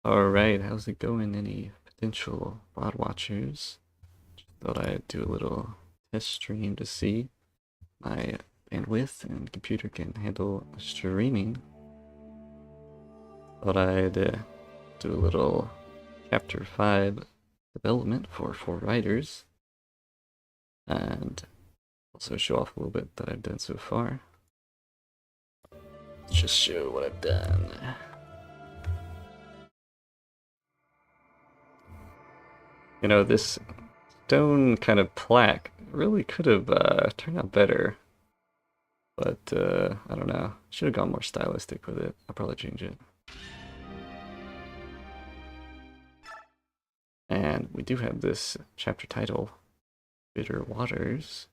Alright, how's it going? Any potential VOD watchers? Just thought I'd do a little test stream to see my bandwidth and computer can handle streaming. Thought I'd do a little Chapter 5 development for 4 writers and also show off a little bit that I've done so far. Let's just show what I've done. You know, this stone kind of plaque really could have turned out better, but I don't know. Should have gone more stylistic with it. I'll probably change it. And we do have this chapter title, Bitter Waters.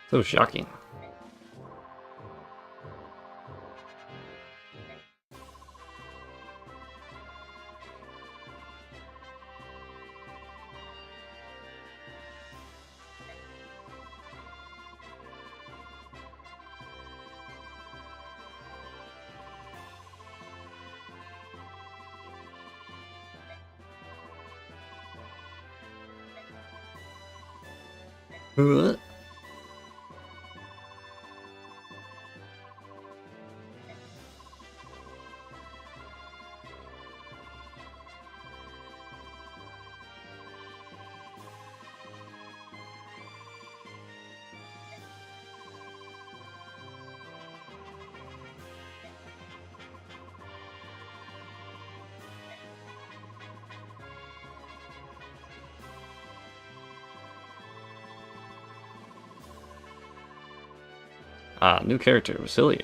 So shocking. Ah, new character, Vasily.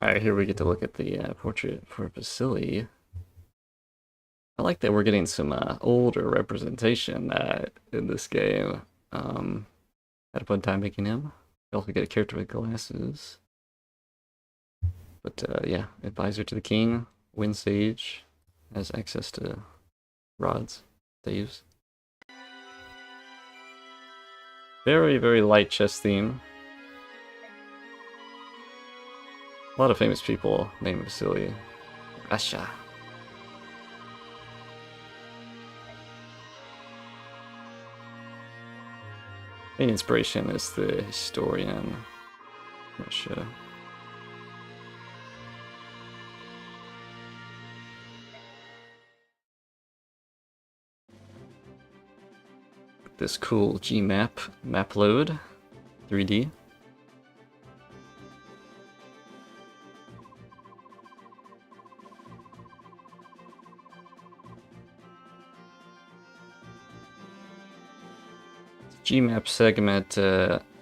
Alright, here we get to look at the portrait for Vasily. I like that we're getting some older representation in this game. Had a fun time making him. We also get a character with glasses. But yeah, advisor to the king, wind sage, has access to rods they use. Very, very light chess theme. A lot of famous people named Vasily. Russia. Main inspiration is the historian Russia. This cool Gmap map load 3D. Gmap segment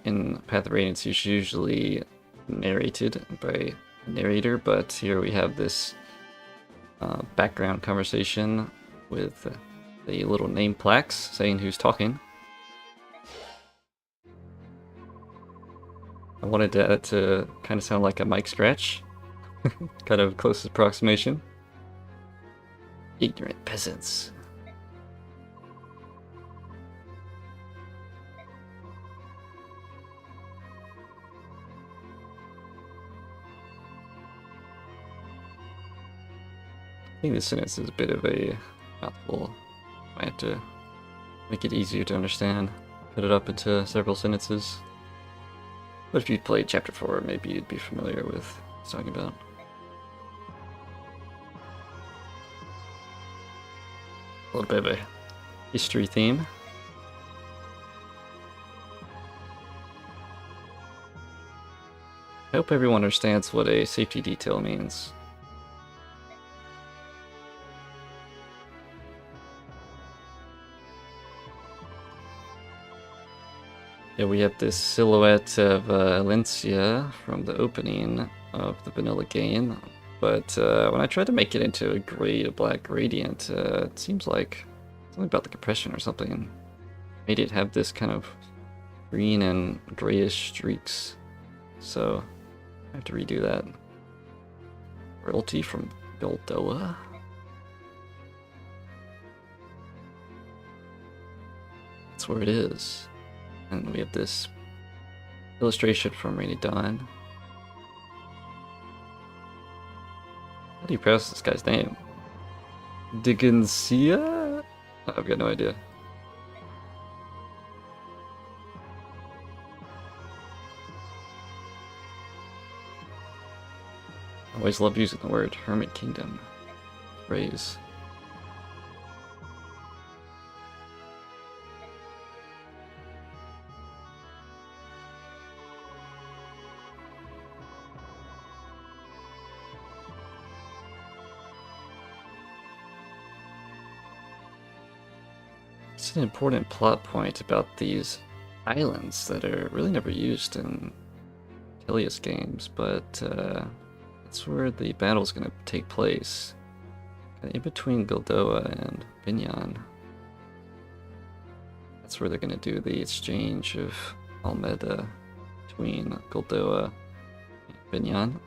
in Path of Radiance is usually narrated by a narrator, but here we have this background conversation with the little name plaques saying who's talking. I wanted that to kind of sound like a mic scratch, kind of closest approximation. Ignorant peasants. I think this sentence is a bit of a mouthful. I have to make it easier to understand, put it up into several sentences. But if you'd played Chapter 4, maybe you'd be familiar with what it's talking about. A little bit of a history theme. I hope everyone understands what a safety detail means. Yeah, we have this silhouette of Alencia from the opening of the vanilla game, but when I tried to make it into a black gradient, it seems like something about the compression or something made it have this kind of green and grayish streaks. So I have to redo that. Royalty from Goldoa. That's where it is. And we have this illustration from Rainy Dawn. How do you pronounce this guy's name? Digensia? I've got no idea. I always love using the word Hermit Kingdom phrase. It's an important plot point about these islands that are really never used in Telius games, but that's where the battle's going to take place. In between Goldoa and Binyan. That's where they're going to do the exchange of Almeda between Goldoa and Binyan.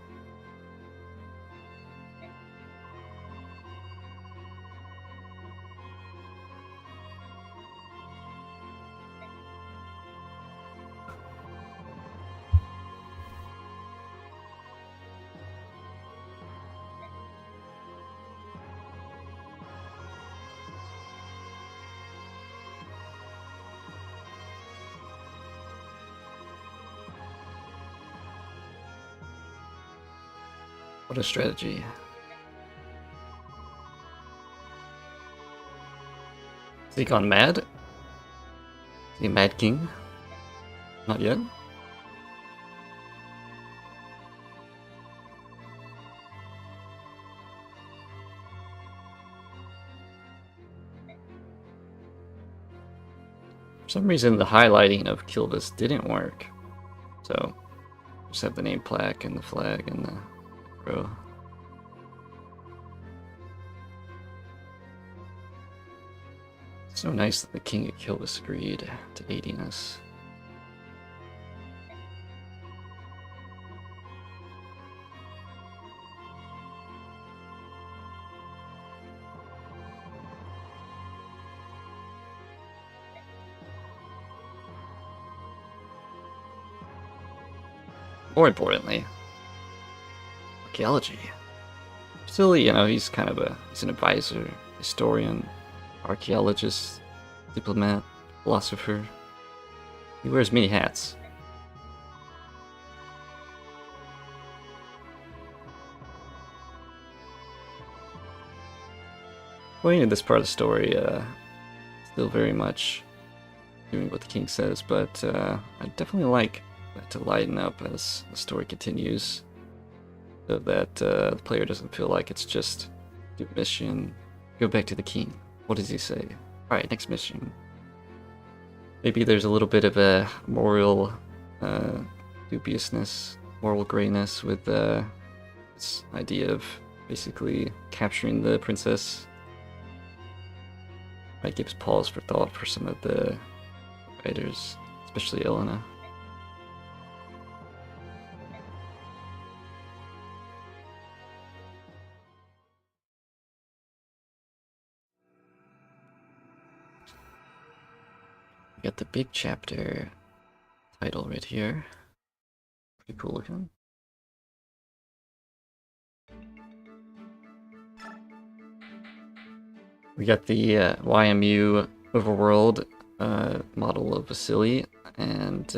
What a strategy. Is he gone mad? Is he a Mad King? Not yet? For some reason the highlighting of Kilvis didn't work. So, just have the name plaque and the flag and the row. So nice that the King of Kilvis agreed to aiding us. More importantly, archaeology. Still, you know, he's kind of he's an advisor, historian, archaeologist, diplomat, philosopher. He wears many hats. Going into this part of the story, still very much doing what the king says, but I definitely like that to lighten up as the story continues, so that the player doesn't feel like it's just do a mission, go back to the king. What does he say? Alright, next mission. Maybe there's a little bit of a moral dubiousness, moral grayness with this idea of basically capturing the princess. Might give pause for thought for some of the writers, especially Elena. We got the big chapter title right here. Pretty cool looking. We got the YMU overworld model of Vasily, and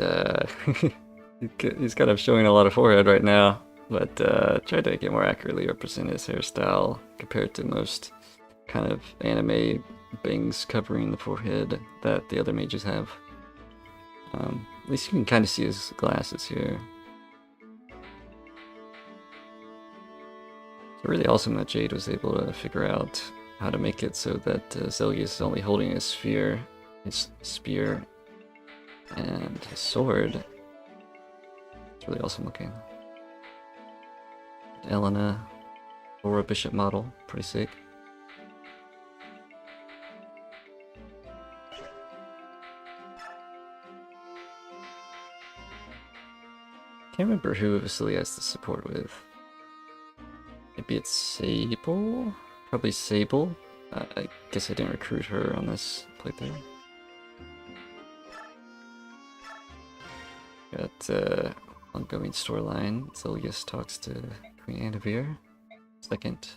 he's kind of showing a lot of forehead right now, but try to get more accurately represent his hairstyle compared to most kind of anime bangs covering the forehead that the other mages have. At least you can kind of see his glasses here. It's really awesome that Jade was able to figure out how to make it so that Zelius is only holding his spear, And his sword. It's really awesome looking. Elena, Laura Bishop model, pretty sick. Can't remember who Vasily has to support with. Maybe it's Sable? Probably Sable. I guess I didn't recruit her on this playthrough. Got ongoing storyline. Zilius talks to Queen Anavir. Second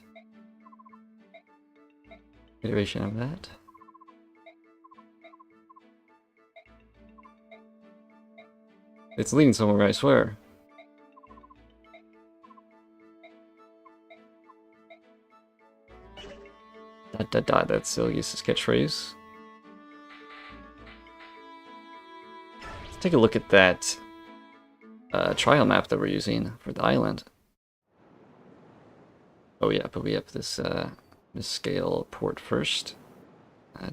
iteration of that. It's leading somewhere, I swear. Dot dot dot, that's Zilius' catchphrase. Let's take a look at that trial map that we're using for the island. Oh yeah, but we have this scale port first.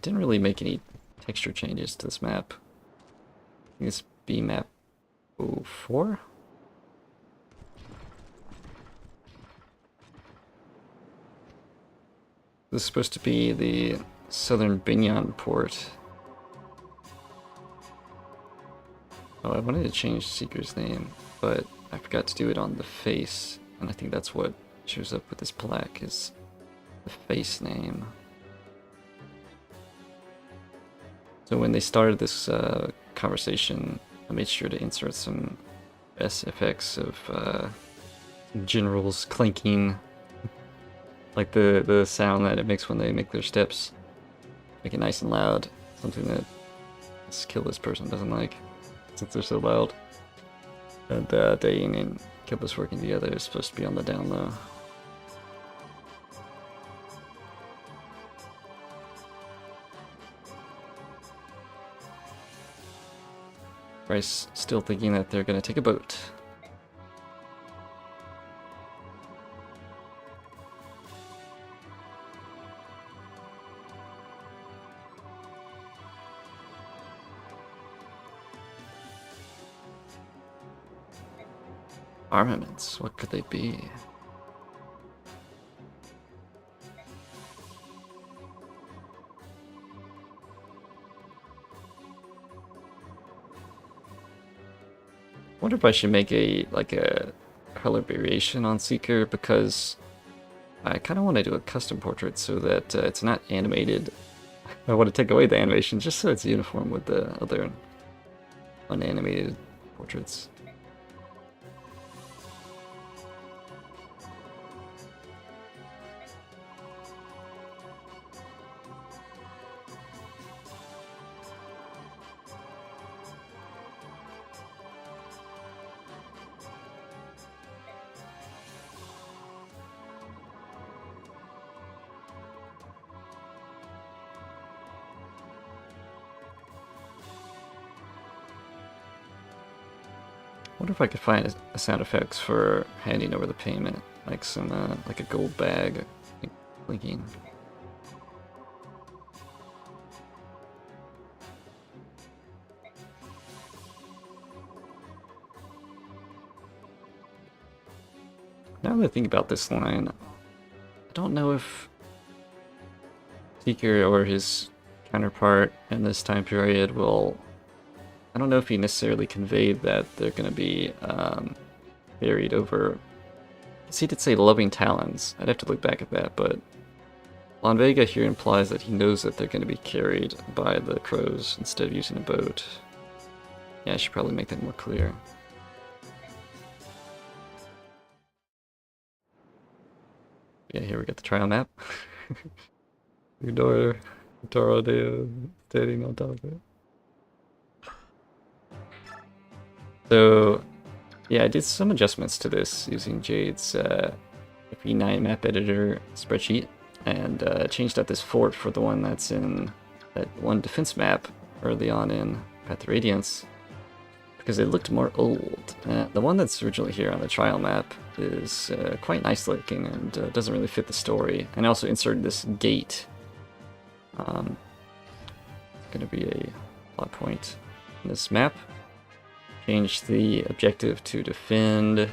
Didn't really make any texture changes to this map. I think it's B map 04? This is supposed to be the southern Binyan port. Oh, I wanted to change Seeker's name, but I forgot to do it on the face, and I think that's what shows up with this plaque, is the face name. So when they started this conversation, I made sure to insert some SFX of generals clinking, like the sound that it makes when they make their steps. Make it nice and loud, something that this Kill This person doesn't like, since they're so loud. And Dayin and Kill This working together is supposed to be on the down low. Bryce still thinking that they're gonna take a boat. Armaments, what could they be? Wonder if I should make a color variation on Seeker, because I kind of want to do a custom portrait so that it's not animated. I want to take away the animation just so it's uniform with the other unanimated portraits. I wonder if I could find a sound effects for handing over the payment, like some like a gold bag blinking. Now that I think about this line, I don't know if Seeker or his counterpart in this time period will... I don't know if he necessarily conveyed that they're going to be buried over... He did say loving talons. I'd have to look back at that, but Lon Vega here implies that he knows that they're going to be carried by the crows instead of using a boat. Yeah, I should probably make that more clear. Yeah, here we got the trial map. Eudora, Deo, standing on top of it. So, yeah, I did some adjustments to this using Jade's FE9 map editor spreadsheet, and changed out this fort for the one that's in that one defense map early on in Path to Radiance, because it looked more old. The one that's originally here on the trial map is quite nice looking and doesn't really fit the story. And I also inserted this gate. It's going to be a plot point. on this map. Change the objective to defend.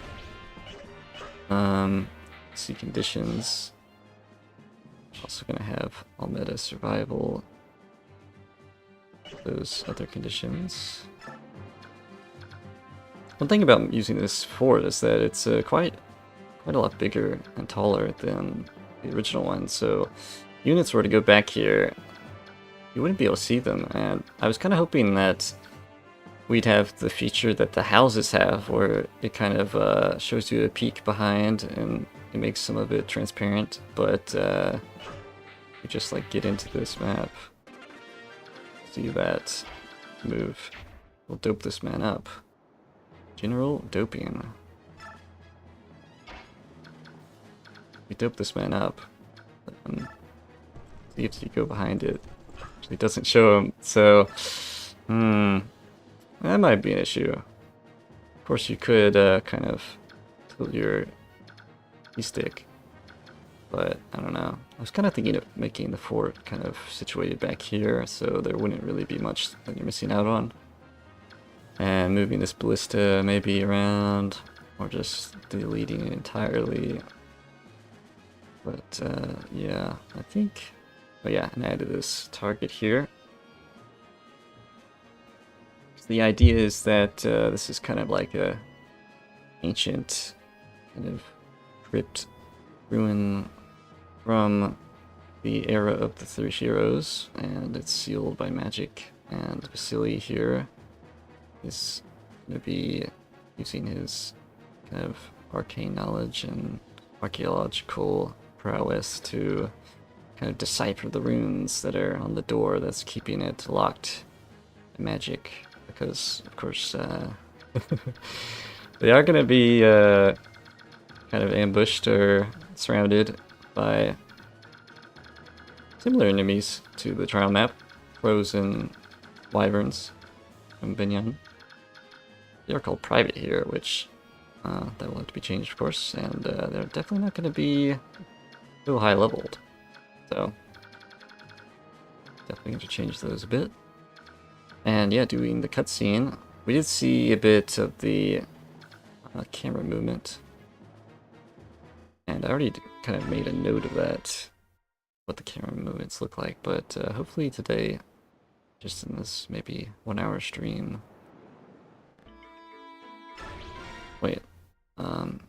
See conditions. Also gonna have all meta survival. Those other conditions. One thing about using this fort is that it's quite a lot bigger and taller than the original one. So units were to go back here, you wouldn't be able to see them. And I was kind of hoping that we'd have the feature that the houses have, where it kind of shows you a peek behind and it makes some of it transparent. But we just like get into this map, see that move. We'll dope this man up. General doping. We dope this man up. See if you go behind it. Actually doesn't show him, so that might be an issue. Of course, you could kind of tilt your E-stick, but I don't know. I was kind of thinking of making the fort kind of situated back here, so there wouldn't really be much that you're missing out on. And moving this ballista maybe around, or just deleting it entirely. But yeah, I think, oh yeah, and I added this target here. So the idea is that this is kind of like a ancient kind of crypt ruin from the era of the Three Heroes, and it's sealed by magic. And Vasily here is going to be using his kind of arcane knowledge and archaeological prowess to kind of decipher the runes that are on the door that's keeping it locked by magic, because of course they are going to be kind of ambushed or surrounded by similar enemies to the trial map, crows and wyverns from Binyan. They are called private here, which that will have to be changed, of course, and they're definitely not going to be so high leveled. So definitely going to change those a bit. And yeah, doing the cutscene, we did see a bit of the camera movement, and I already kind of made a note of that, what the camera movements look like. But hopefully today, just in this maybe 1 hour stream. Wait, I'll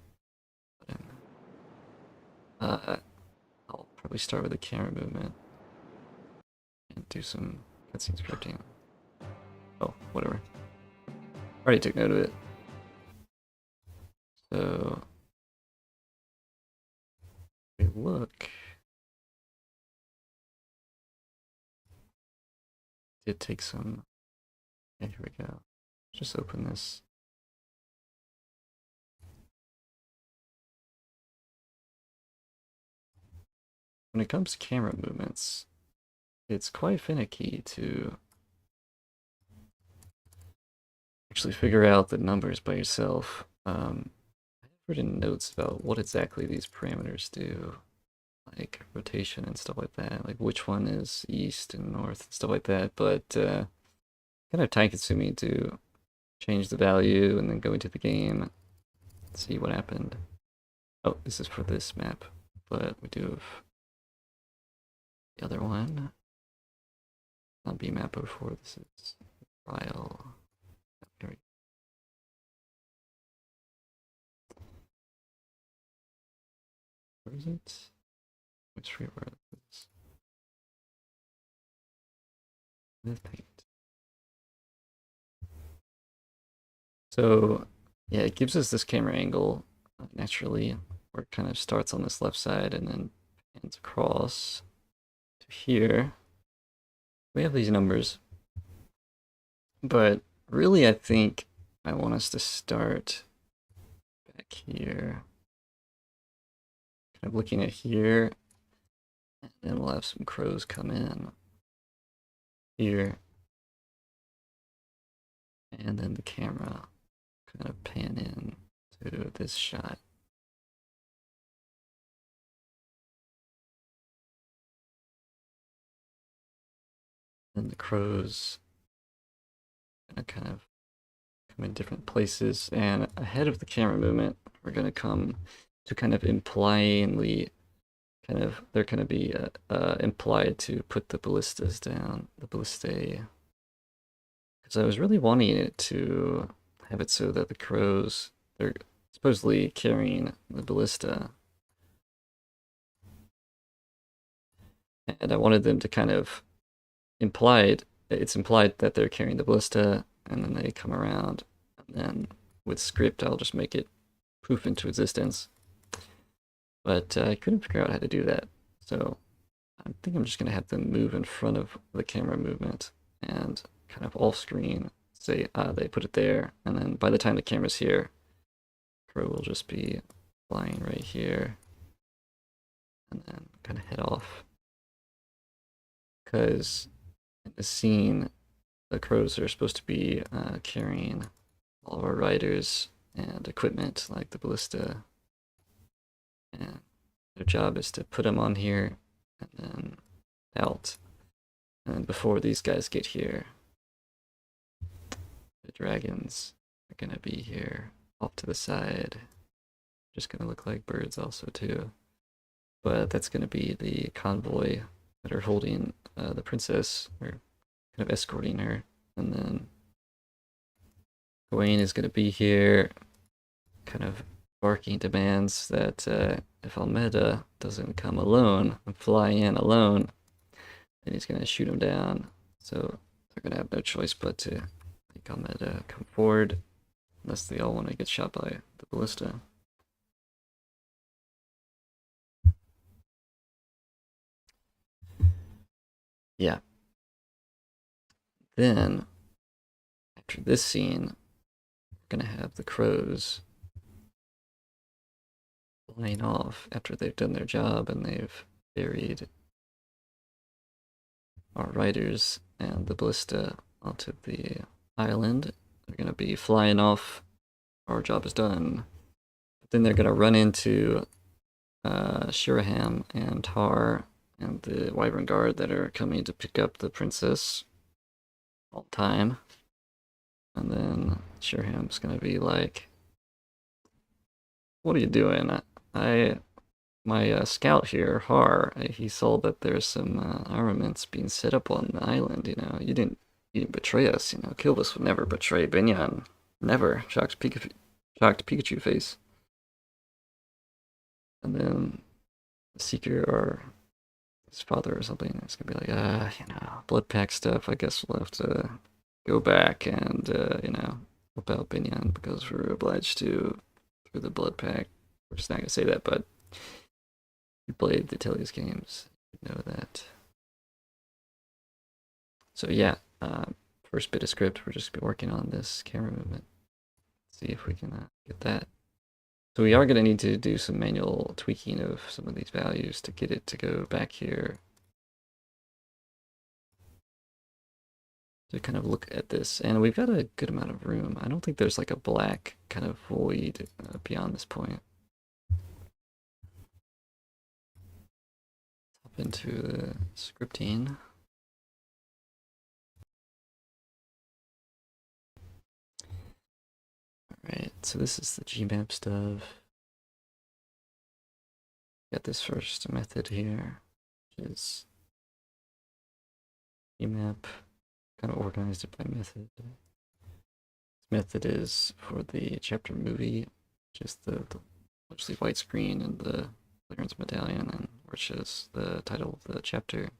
probably start with the camera movement and do some cutscene scripting. Oh, whatever. Already took note of it. So we look. Did take some. Yeah, here we go. Just open this. When it comes to camera movements, it's quite finicky to actually figure out the numbers by yourself. I've written notes about what exactly these parameters do, like rotation and stuff like that, like which one is east and north and stuff like that, but kind of time consuming to change the value and then go into the game, see what happened. Oh, this is for this map, but we do have the other one. Not B map 04, this is trial. Where is it? Which freeware is this? This paint. So yeah, it gives us this camera angle naturally, where it kind of starts on this left side and then pans across to here. We have these numbers, but really I think I want us to start back here, kind of looking at here, and then we'll have some crows come in here, and then the camera kind of pan in to this shot. And the crows gonna kind of come in different places, and ahead of the camera movement, we're gonna come to kind of impliedly, they're gonna be implied to put the ballistas down, the ballistae, because I was really wanting it to have it so that the crows, they're supposedly carrying the ballista, and I wanted them to kind of it's implied that they're carrying the ballista, and then they come around, and then with script I'll just make it poof into existence. But I couldn't figure out how to do that, so I think I'm just gonna have them move in front of the camera movement and kind of off screen say, they put it there, and then by the time the camera's here, crow will just be flying right here, and then kind of head off. Because in the scene, the crows are supposed to be carrying all of our riders and equipment like the ballista, and their job is to put them on here and then out. And before these guys get here, the dragons are gonna be here off to the side. Just gonna look like birds also too. But that's gonna be the convoy that are holding the princess, or kind of escorting her. And then Gawain is gonna be here, kind of barking demands that if Almeda doesn't come alone and fly in alone, then he's gonna shoot him down. So they're gonna have no choice but to make Almeda come forward, unless they all want to get shot by the ballista. Yeah. Then, after this scene, we're gonna have the crows flying off after they've done their job and they've buried our riders and the ballista onto the island. They're gonna be flying off. Our job is done. But then they're gonna run into Shiraham and Tar and the Wyvern Guard that are coming to pick up the princess all the time. And then Shiraham's gonna be like, "What are you doing? My scout here, Har, he saw that there's some armaments being set up on the island. You didn't betray us. Kilvis would never betray Binyan. Never." Shocked Pikachu face. And then the Seeker or his father or something is gonna be like, blood pack stuff. I guess we'll have to go back and help out Binyan because we're obliged to through the blood pack. We're just not gonna say that, but you played the Tellius games, you know that. So yeah, first bit of script, we're just working on this camera movement. See if we can get that. So we are going to need to do some manual tweaking of some of these values to get it to go back here. To kind of look at this, and we've got a good amount of room. I don't think there's like a black kind of void beyond this point. Hop into the scripting. Alright, so this is the Gmap stuff. Got this first method here, which is Gmap, kind of organized it by method. This method is for the chapter movie, which is the mostly white screen and the clearance medallion, and which is the title of the chapter.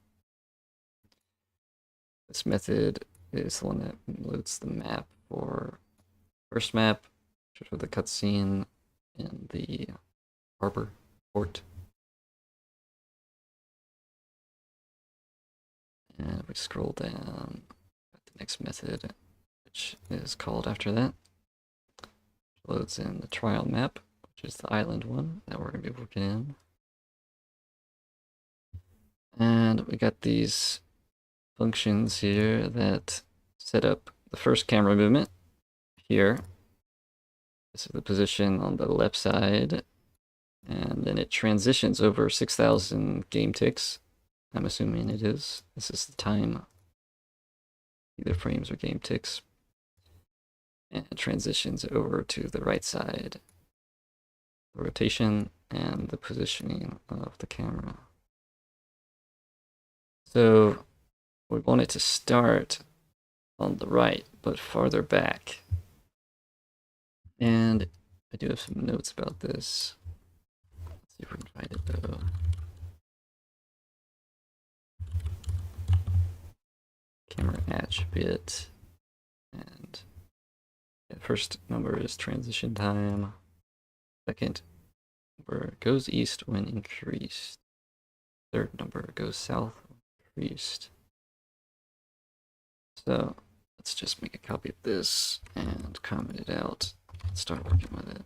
This method is the one that loads the map for first map, which is for the cutscene in the harbor port. And if we scroll down, the next method, which is called after that, loads in the trial map, which is the island one that we're going to be working in. And we got these functions here that set up the first camera movement here. This is the position on the left side, and then it transitions over 6,000 game ticks. I'm assuming it is. This is the time, either frames or game ticks. and it transitions over to the right side. The rotation and the positioning of the camera. So we want it to start on the right, but farther back. And I do have some notes about this. Let's see if we can find it though. Camera attribute. And the first number is transition time. Second number goes east when increased. Third number goes south when increased. So let's just make a copy of this and comment it out and start working with it.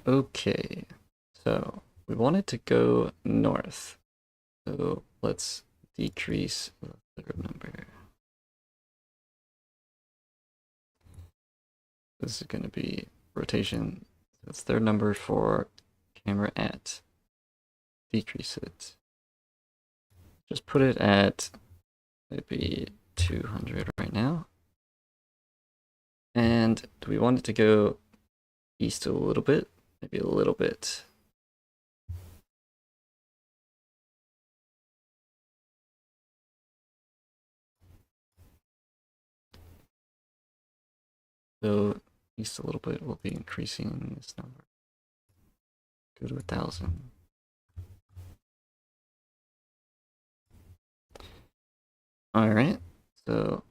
Okay, so we want it to go north. So let's decrease the third number. This is going to be rotation. That's third number for camera at. Decrease it. Just put it at maybe 200 right now. And do we want it to go east a little bit? Maybe a little bit. So east a little bit will be increasing this number. Go to 1,000. All right, so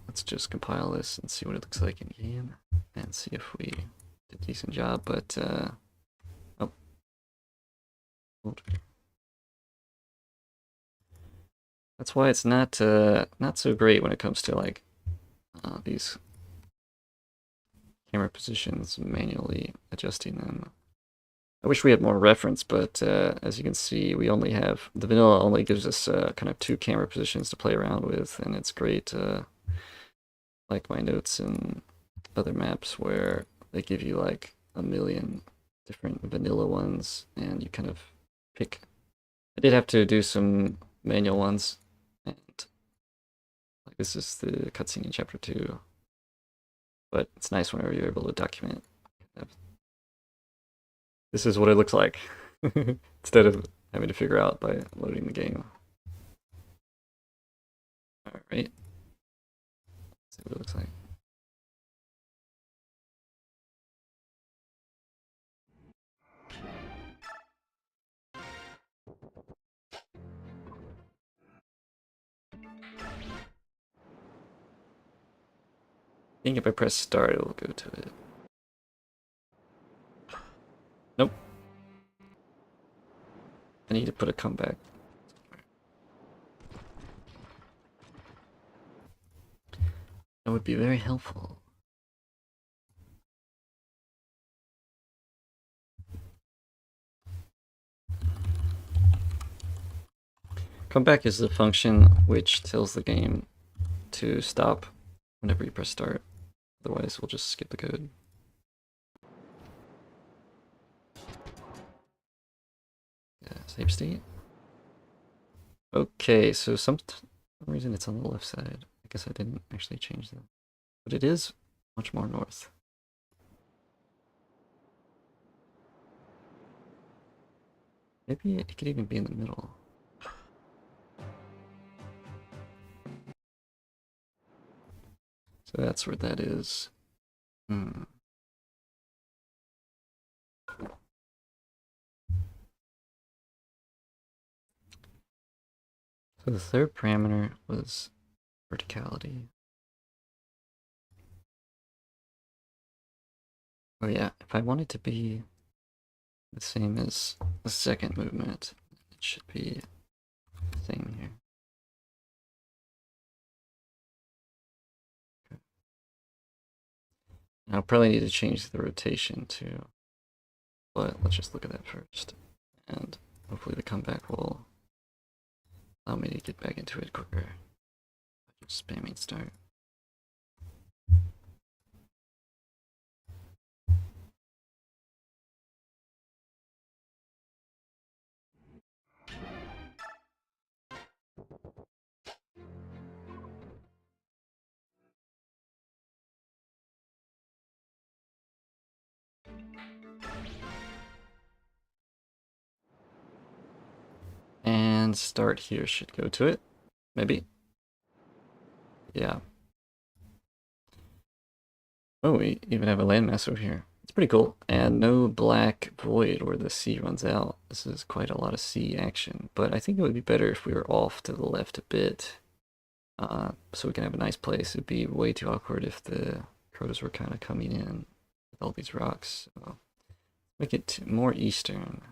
let's just compile this and see what it looks like in game and see if we did a decent job. But oh, that's why it's not so great when it comes to like these camera positions, manually adjusting them. I wish we had more reference, but as you can see, we only have, the vanilla only gives us kind of 2 camera positions to play around with, and it's great, like my notes in other maps where they give you like a million different vanilla ones, and you kind of pick. I did have to do some manual ones, and like this is the cutscene in chapter 2, but it's nice whenever you're able to document. This is what it looks like instead of having to figure out by loading the game. All right, let's see what it looks like. I think if I press start, it will go to it. Nope. I need to put a comeback. That would be very helpful. Comeback is the function which tells the game to stop whenever you press start. Otherwise, we'll just skip the code. Yeah, save state. Okay, so some reason it's on the left side. I guess I didn't actually change that. But it is much more north. Maybe it could even be in the middle. So that's where that is. Hmm. So the third parameter was verticality. Oh yeah, if I want it to be the same as the second movement, it should be the same here. Okay. I'll probably need to change the rotation too, but let's just look at that first. And hopefully the comeback will allow me to get back into it quicker. Just spamming start. and start here should go to it. Maybe. Yeah. Oh, we even have a landmass over here. It's pretty cool. And no black void where the sea runs out. This is quite a lot of sea action. But I think it would be better if we were off to the left a bit. So we can have a nice place. It'd be way too awkward if the crows were kind of coming in with all these rocks. So make it more eastern.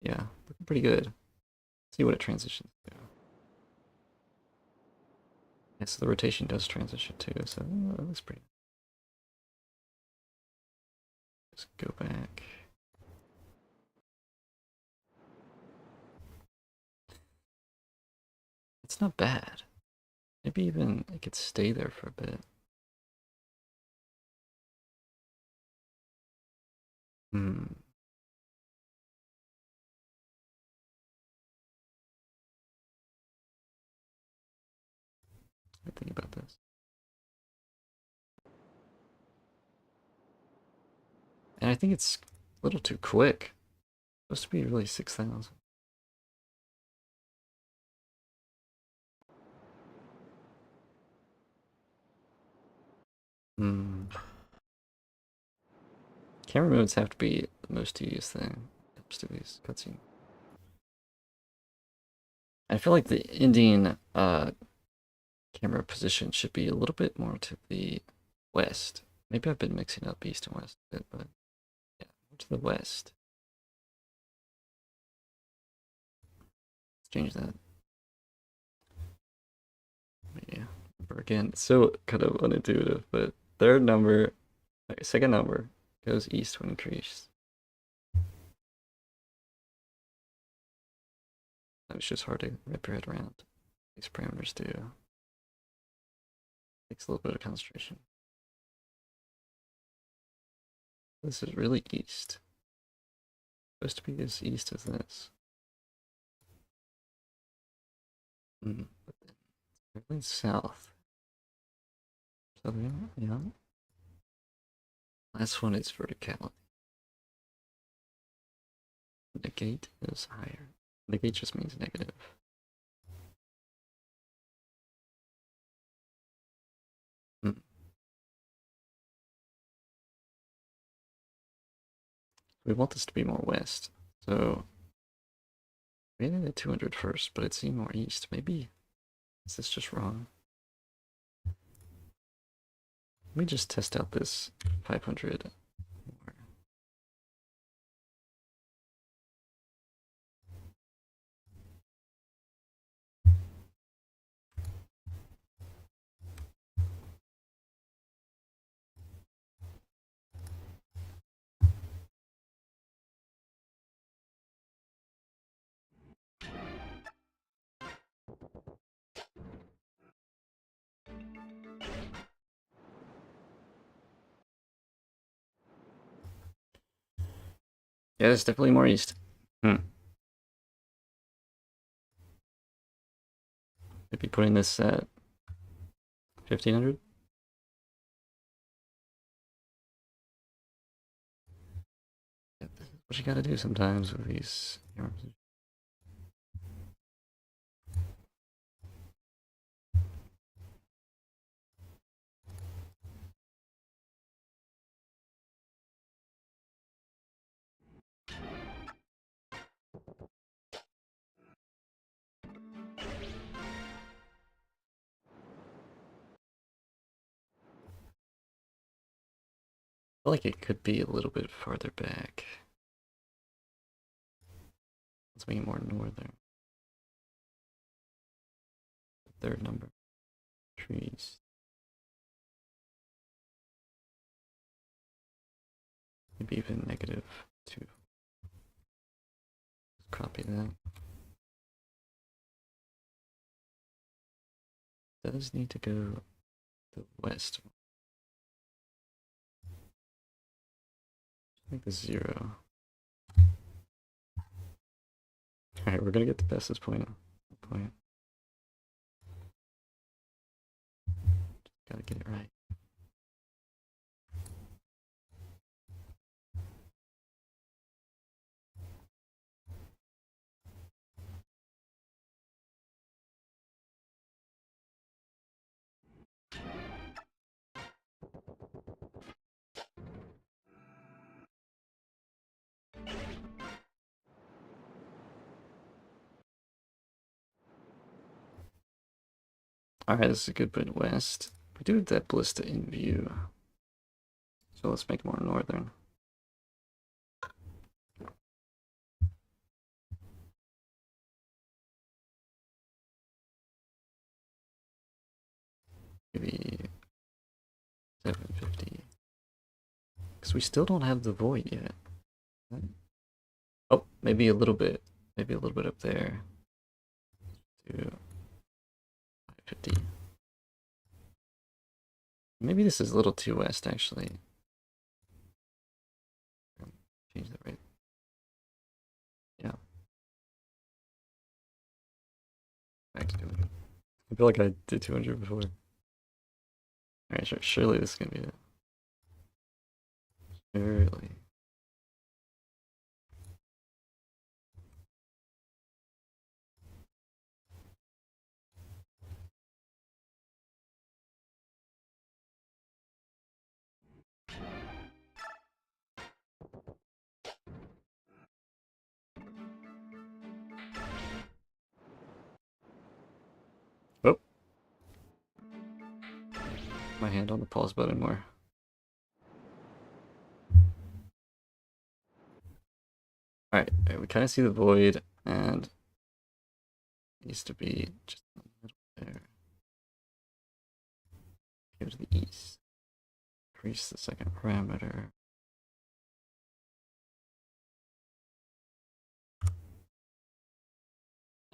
Yeah, looking pretty good. See what it transitions to. Yes, the rotation does transition too, so that looks pretty. Just go back. It's not bad. Maybe even it could stay there for a bit. Hmm. I think about this. And I think it's a little too quick. It's supposed to be really 6,000. Hmm. Camera modes have to be the most tedious thing when it comes to these cutscenes. I feel like the ending camera position should be a little bit more to the west. Maybe I've been mixing up east and west a bit, but yeah, more to the west. Let's change that. Yeah, again, so kind of unintuitive, but third number, second number goes east when increased. That was just hard to wrap your head around. These parameters do. Takes a little bit of concentration. This is really east. Supposed to be as east as this. But then it's really south. Southern, yeah. Last one is verticality. Negate is higher. Negate just means negative. We want this to be more west. So we ended at 200 first, but it seemed more east. Maybe is this just wrong? Let me just test out this 500 more. Yeah, it's definitely more east. Maybe putting this at 1500. Yeah, this is what you gotta do sometimes with these. I feel like it could be a little bit farther back. Let's make it more northern. Third number. Trees. Maybe even -2. Just copy that. Does need to go to the west. Make this 0. Alright, we're gonna get the bestest point. Gotta get it right. Alright, this is a good bit west. We do have that ballista in view. So let's make it more northern. Maybe 750. Because we still don't have the void yet. Oh, maybe a little bit. Maybe a little bit up there. To 550. Maybe this is a little too west, actually. Change that right. Yeah. Back to 200. I feel like I did 200 before. Alright, sure, surely this is gonna be it. Surely. Oh, my hand on the pause button more. Alright, we kind of see the void, and it needs to be just in the middle there. Go to the east. Increase the second parameter.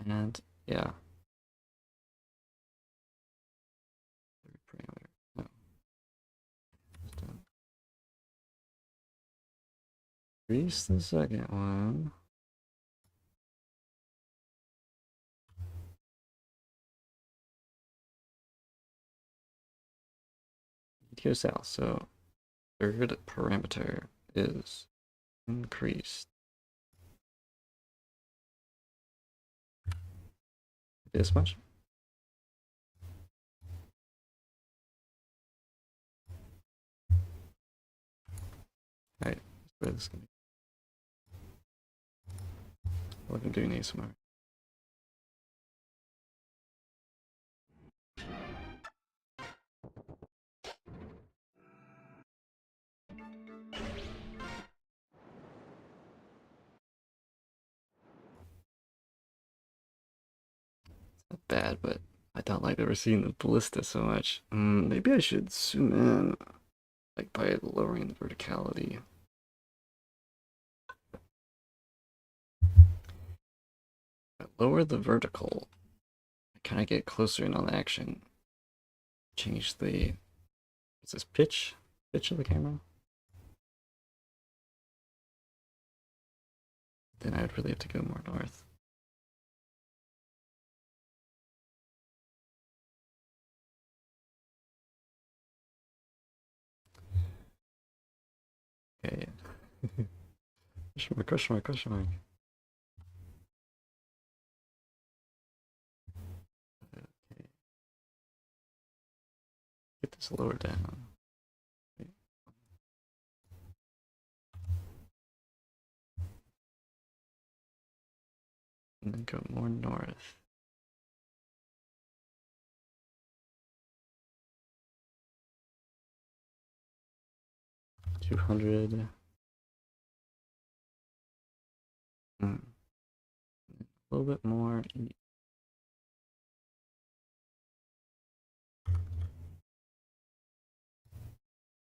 And yeah. Third parameter. No. Increase the second one. Go south. So third parameter is increased. This much. Alright, where this is gonna be. What I'm doing ASMR. Not bad, but I don't like ever seeing the ballista so much. Maybe I should zoom in, like by lowering the verticality. Lower the vertical. Can I get closer in on the action? Change the, what's this, pitch? Pitch of the camera? Then I would really have to go more north. Okay. Question mark, question mark, question mark. Okay. Get this lower down. And then go more north. $200. A little bit more.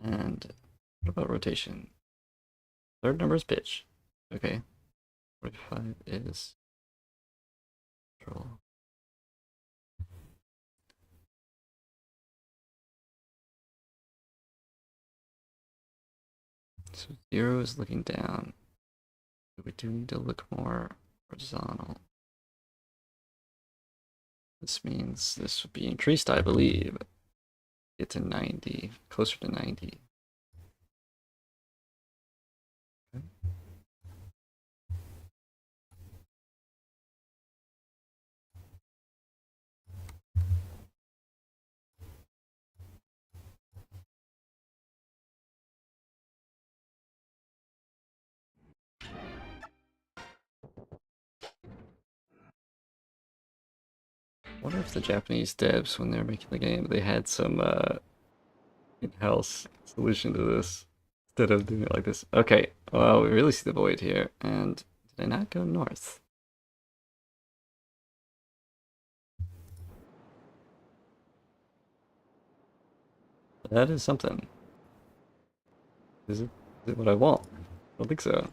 And what about rotation? Third number is pitch. Okay. 45 is control. So 0 is looking down. We do need to look more horizontal. This means this would be increased, I believe. Get to 90, closer to 90. Okay. wonder if the Japanese devs, when they were making the game, they had some in-house solution to this instead of doing it like this. Okay, well, we really see the void here, and did I not go north? That is something. Is it what I want? I don't think so.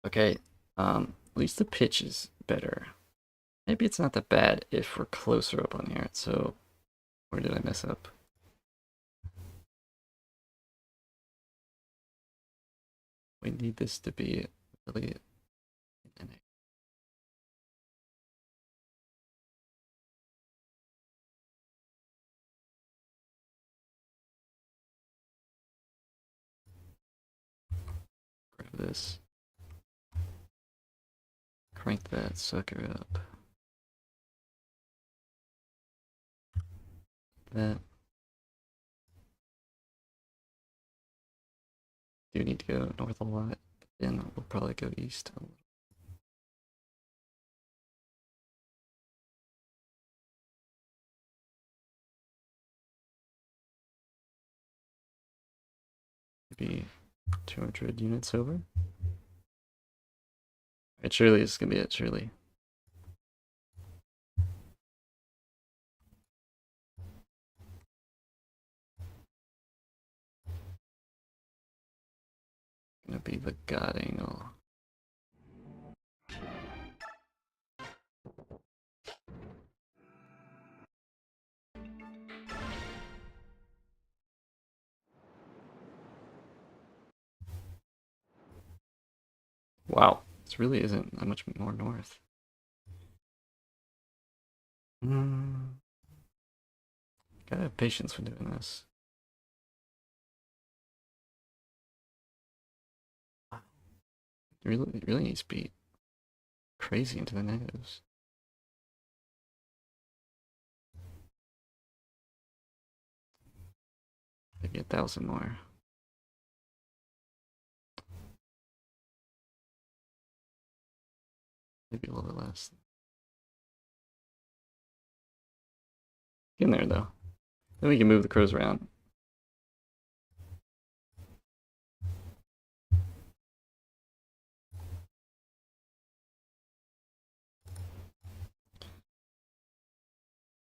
Okay, at least the pitch is better. Maybe it's not that bad if we're closer up on here. So, where did I mess up? We need this to be really. Grab this. Crank that sucker up. That. Do need to go north a lot. Then we'll probably go east a little. Maybe 200 units over. It surely is gonna be it, surely. Gonna be the god angle. Wow, this really isn't that much more north. Gotta have patience when doing this. It really needs to be crazy into the negatives. Maybe 1,000 more. Maybe a little bit less. Get in there though. Then we can move the crows around.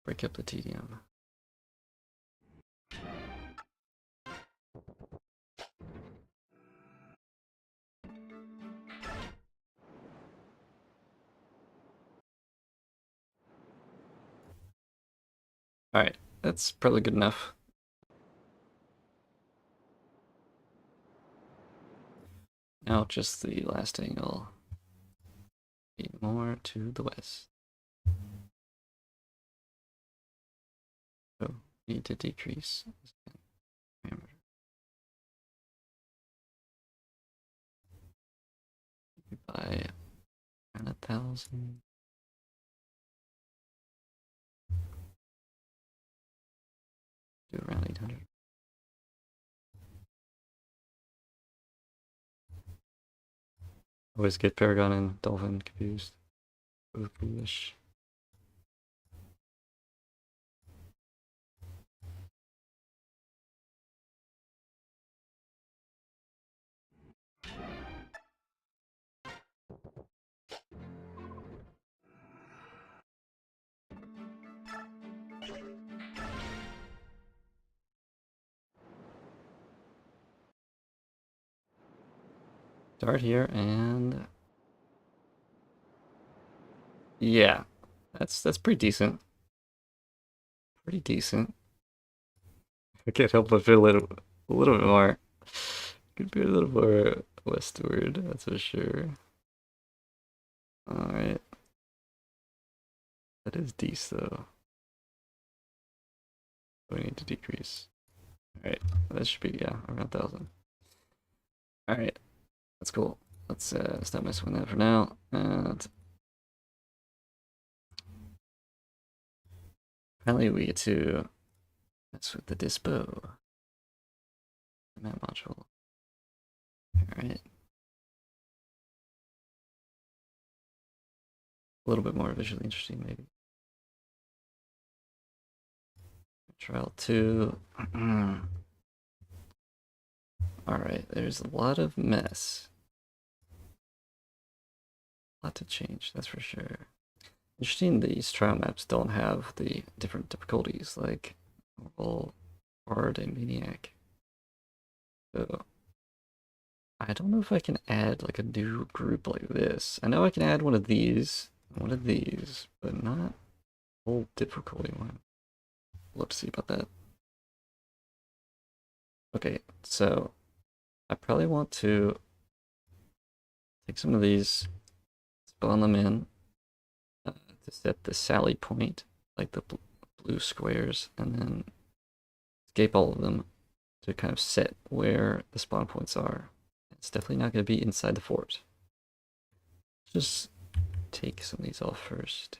Break up the tedium. Alright, that's probably good enough. Now just the last angle. Be more to the west. So need to decrease parameter. By around 1,000. Do around 800. Always get Paragon and Dolphin confused. Both foolish. Start here and yeah, that's pretty decent. Pretty decent. I can't help but feel a little bit more. Could be a little more westward, that's for sure. Alright. That is decent though. We need to decrease. Alright, that should be, yeah, around 1,000. Alright, that's cool. Let's stop messing with that for now. And finally we get to mess with the dispo. Map module. Alright. a little bit more visually interesting, maybe. Trial 2. Alright, there's a lot of mess. A lot to change, that's for sure. Interesting, these trial maps don't have the different difficulties like normal, hard, and maniac. So I don't know if I can add like a new group like this. I know I can add one of these, but not a whole difficulty one. Let's see about that. Okay, so I probably want to take some of these, spawn them in to set the sally point, like the blue squares, and then escape all of them to kind of set where the spawn points are. It's definitely not going to be inside the fort. Just take some of these off first.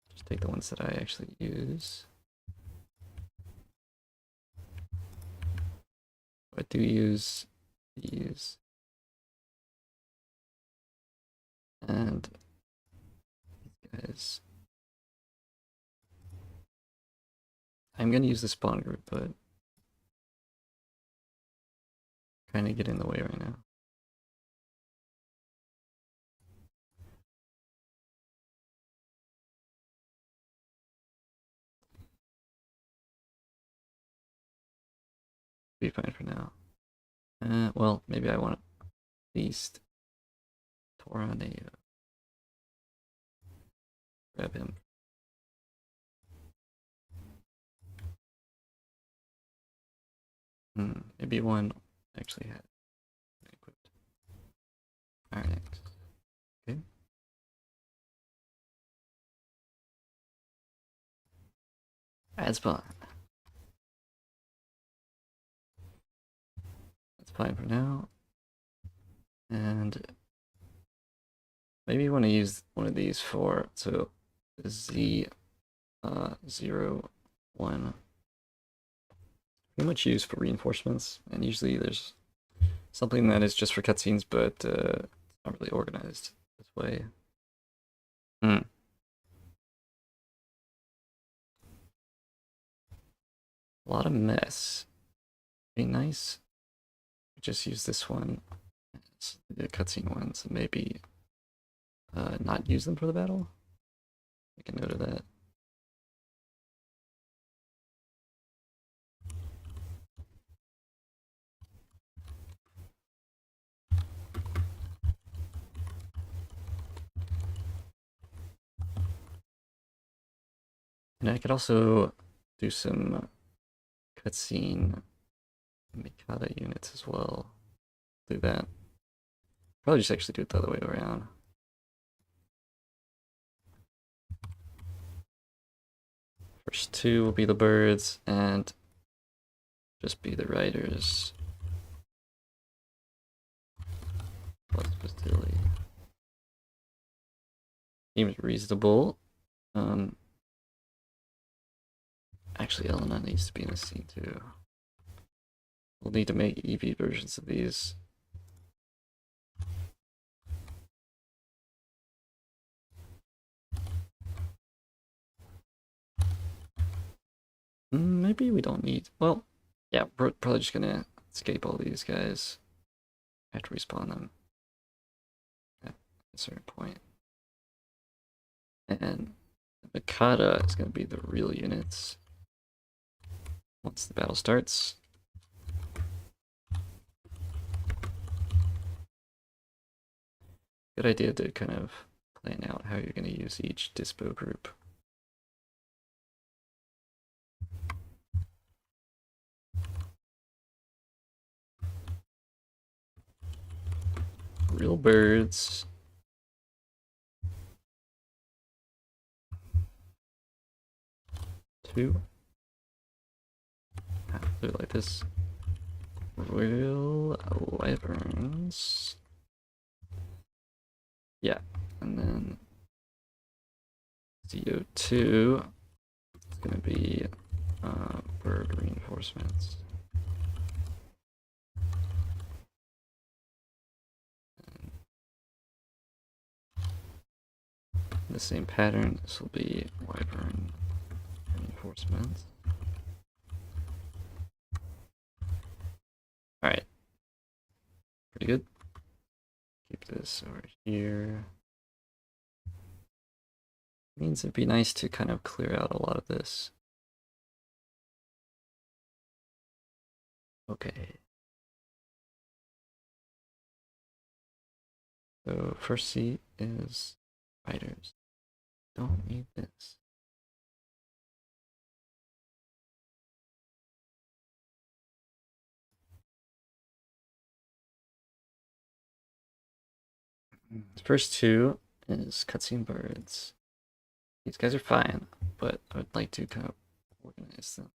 Just take the ones that I actually use. I do use these. And these guys. I'm going to use the spawn group, but kind of get in the way right now. Be fine for now. Well, maybe I want at least Tornado. Grab him. Maybe one actually had equipped. Alright, next. Okay. Add spawn. That's fine for now. And maybe you want to use one of these for Z 0, 1. Pretty much used for reinforcements, and usually there's something that is just for cutscenes, but it's not really organized this way. A lot of mess. Be nice. Just use this one, the cutscene ones, and maybe not use them for the battle. Make a note of that. And I could also do some cutscene Mikata units as well. Do that. Probably just actually do it the other way around. First two will be the birds, and just be the riders. Plus facility. Seems reasonable. Actually, Elena needs to be in the scene too. We'll need to make EV versions of these. Maybe we don't need. Well, yeah, we're probably just gonna escape all these guys. I have to respawn them at a certain point. And the Mikata is gonna be the real units once the battle starts. Good idea to kind of plan out how you're gonna use each dispo group. Real birds. Two. Do it like this. Real wyverns. Yeah, and then CO2 is going to be bird reinforcements. the same pattern. This will be wyvern reinforcements. Alright. Pretty good. Keep this over here. Means it'd be nice to kind of clear out a lot of this. Okay. So first C is spiders. Don't need this. The first two is cutscene birds. These guys are fine, but I would like to kind of organize them.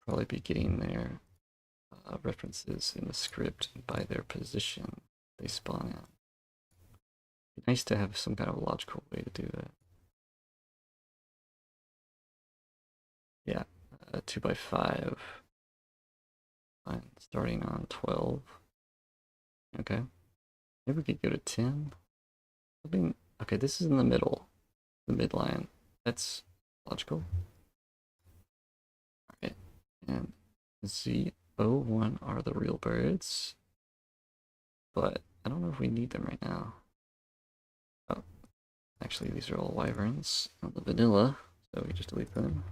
Probably be getting their references in the script by their position they spawn in. It'd be nice to have some kind of logical way to do that. Yeah, 2x5. Fine, starting on 12. Okay. Maybe we could go to 10. Okay, this is in the middle. The midline. That's logical. Alright. And Z01 are the real birds. But I don't know if we need them right now. Oh. Actually, these are all wyverns on the vanilla, so we just delete them.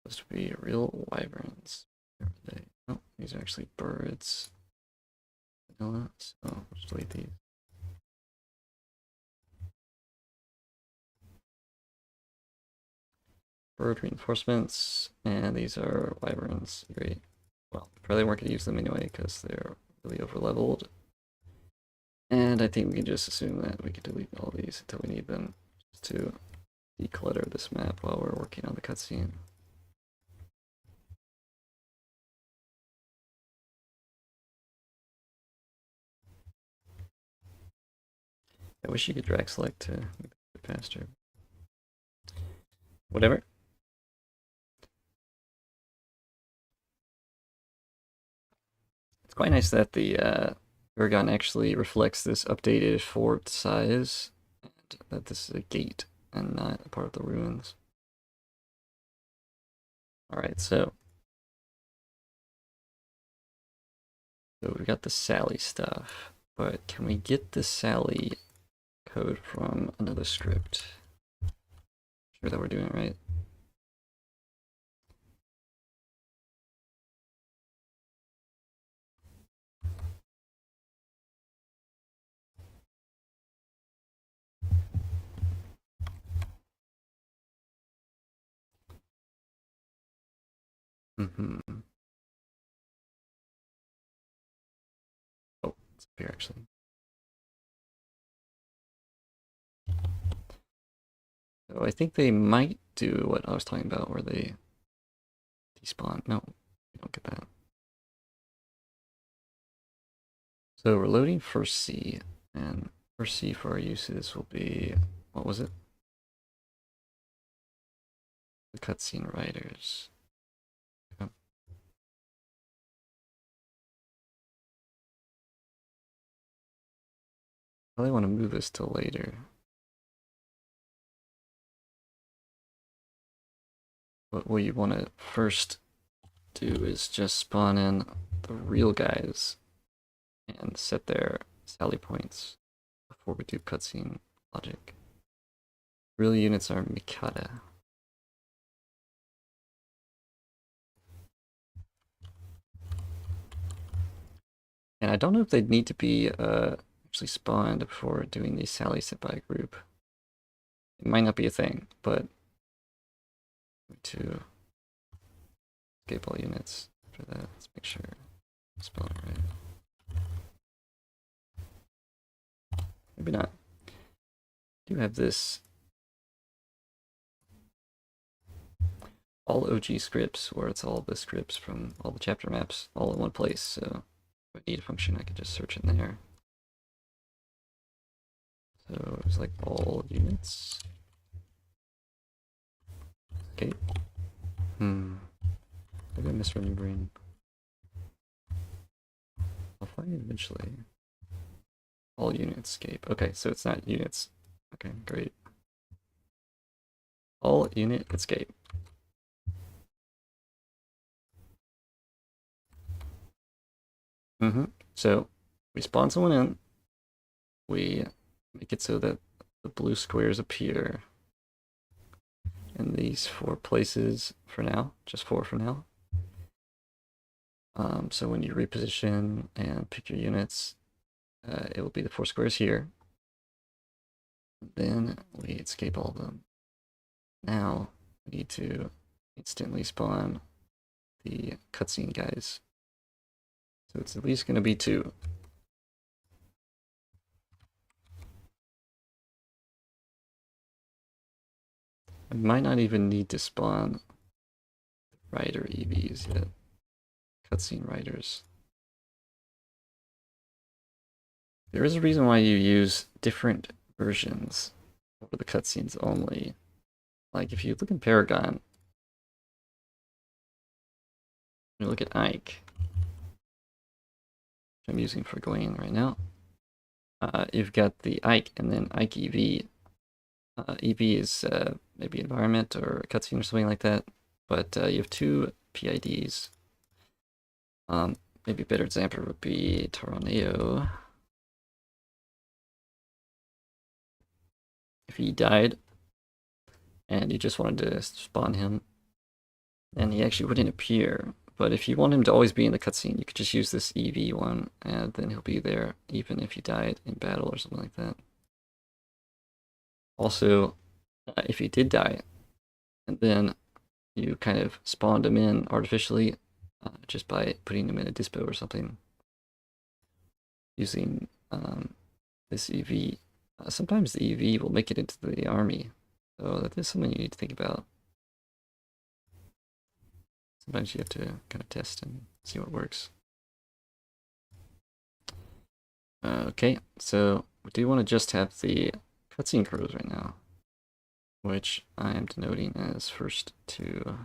Supposed to be real wyverns. Where are they? Oh, these are actually birds. Vanilla, so we'll just delete these. Bird reinforcements, and these are wyverns. Great. Well, probably weren't going to use them anyway because they're really over leveled. And I think we can just assume that we can delete all these until we need them, just to declutter this map while we're working on the cutscene. I wish you could drag select to make it faster. Whatever. It's quite nice that the Aragon actually reflects this updated fort size, and that this is a gate and not a part of the ruins. Alright, so we got the Sally stuff, but can we get the Sally code from another script? Sure that we're doing it right. Oh, it's up here actually. So I think they might do what I was talking about, where they despawn. No, we don't get that. So we're loading first C, and first C for our uses will be, what was it? The cutscene writers. Okay. Probably want to move this till later. But what you want to first do is just spawn in the real guys and set their sally points before we do cutscene logic. Real units are Mikata. And I don't know if they'd need to be actually spawned before doing the Sally set by group. It might not be a thing, but to escape all units after that. Let's make sure I spell it right. Maybe not. I do have this all OG scripts where it's all the scripts from all the chapter maps all in one place, so if I need a function I can just search in there. So it's like all units. Okay. Maybe I'm misremembering. I'll find it eventually. All units escape. Okay, so it's not units. Okay, great. All unit escape. So we spawn someone in. We make it so that the blue squares appear in these 4 places for now. Just 4 for now. So when you reposition and pick your units, it will be the 4 squares here. Then we escape all of them. Now we need to instantly spawn the cutscene guys. So it's at least going to be 2. I might not even need to spawn rider EVs yet. Cutscene riders. There is a reason why you use different versions for the cutscenes only. Like if you look in Paragon, you look at Ike, which I'm using for Gwen right now. You've got the Ike and then Ike EV. EV is maybe environment or a cutscene or something like that. But you have 2 PIDs. Maybe a better example would be Tornado. If he died and you just wanted to spawn him, and he actually wouldn't appear. But if you want him to always be in the cutscene, you could just use this EV one, and then he'll be there even if he died in battle or something like that. Also, if he did die, and then you kind of spawned him in artificially, just by putting him in a dispo or something, using this EV, sometimes the EV will make it into the army. So that is something you need to think about. Sometimes you have to kind of test and see what works. Okay, so we do want to just have the cutscene crows right now, which I am denoting as first 2.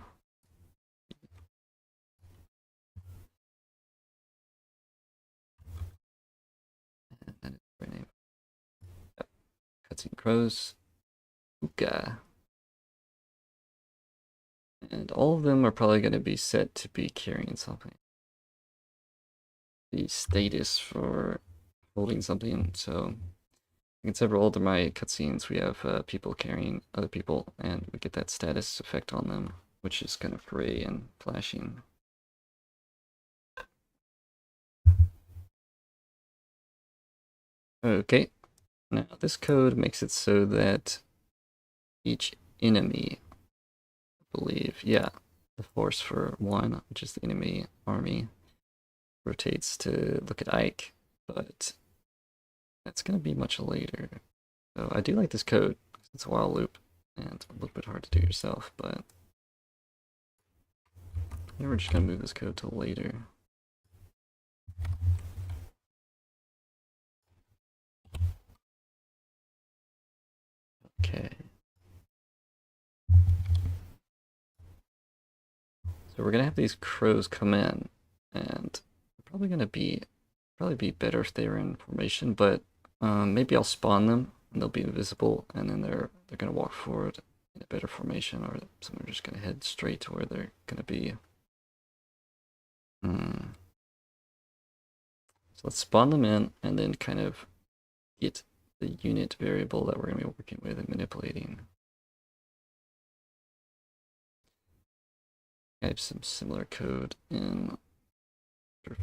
And that is their name. Yep. Cutscene crows. Uka. And all of them are probably going to be set to be carrying something. The status for holding something. So in several of my cutscenes, we have people carrying other people, and we get that status effect on them, which is kind of gray and flashing. Okay, now this code makes it so that each enemy, I believe, yeah, the force for 1, which is the enemy army, rotates to look at Ike, but that's going to be much later. So I do like this code. It's a while loop and a little bit hard to do yourself, but yeah, we're just going to move this code till later. Okay. So we're going to have these crows come in, and they're probably going to be better if they're in formation, but maybe I'll spawn them and they'll be invisible, and then they're gonna walk forward in a better formation, or some are just gonna head straight to where they're gonna be. So let's spawn them in and then kind of get the unit variable that we're gonna be working with and manipulating. I have some similar code in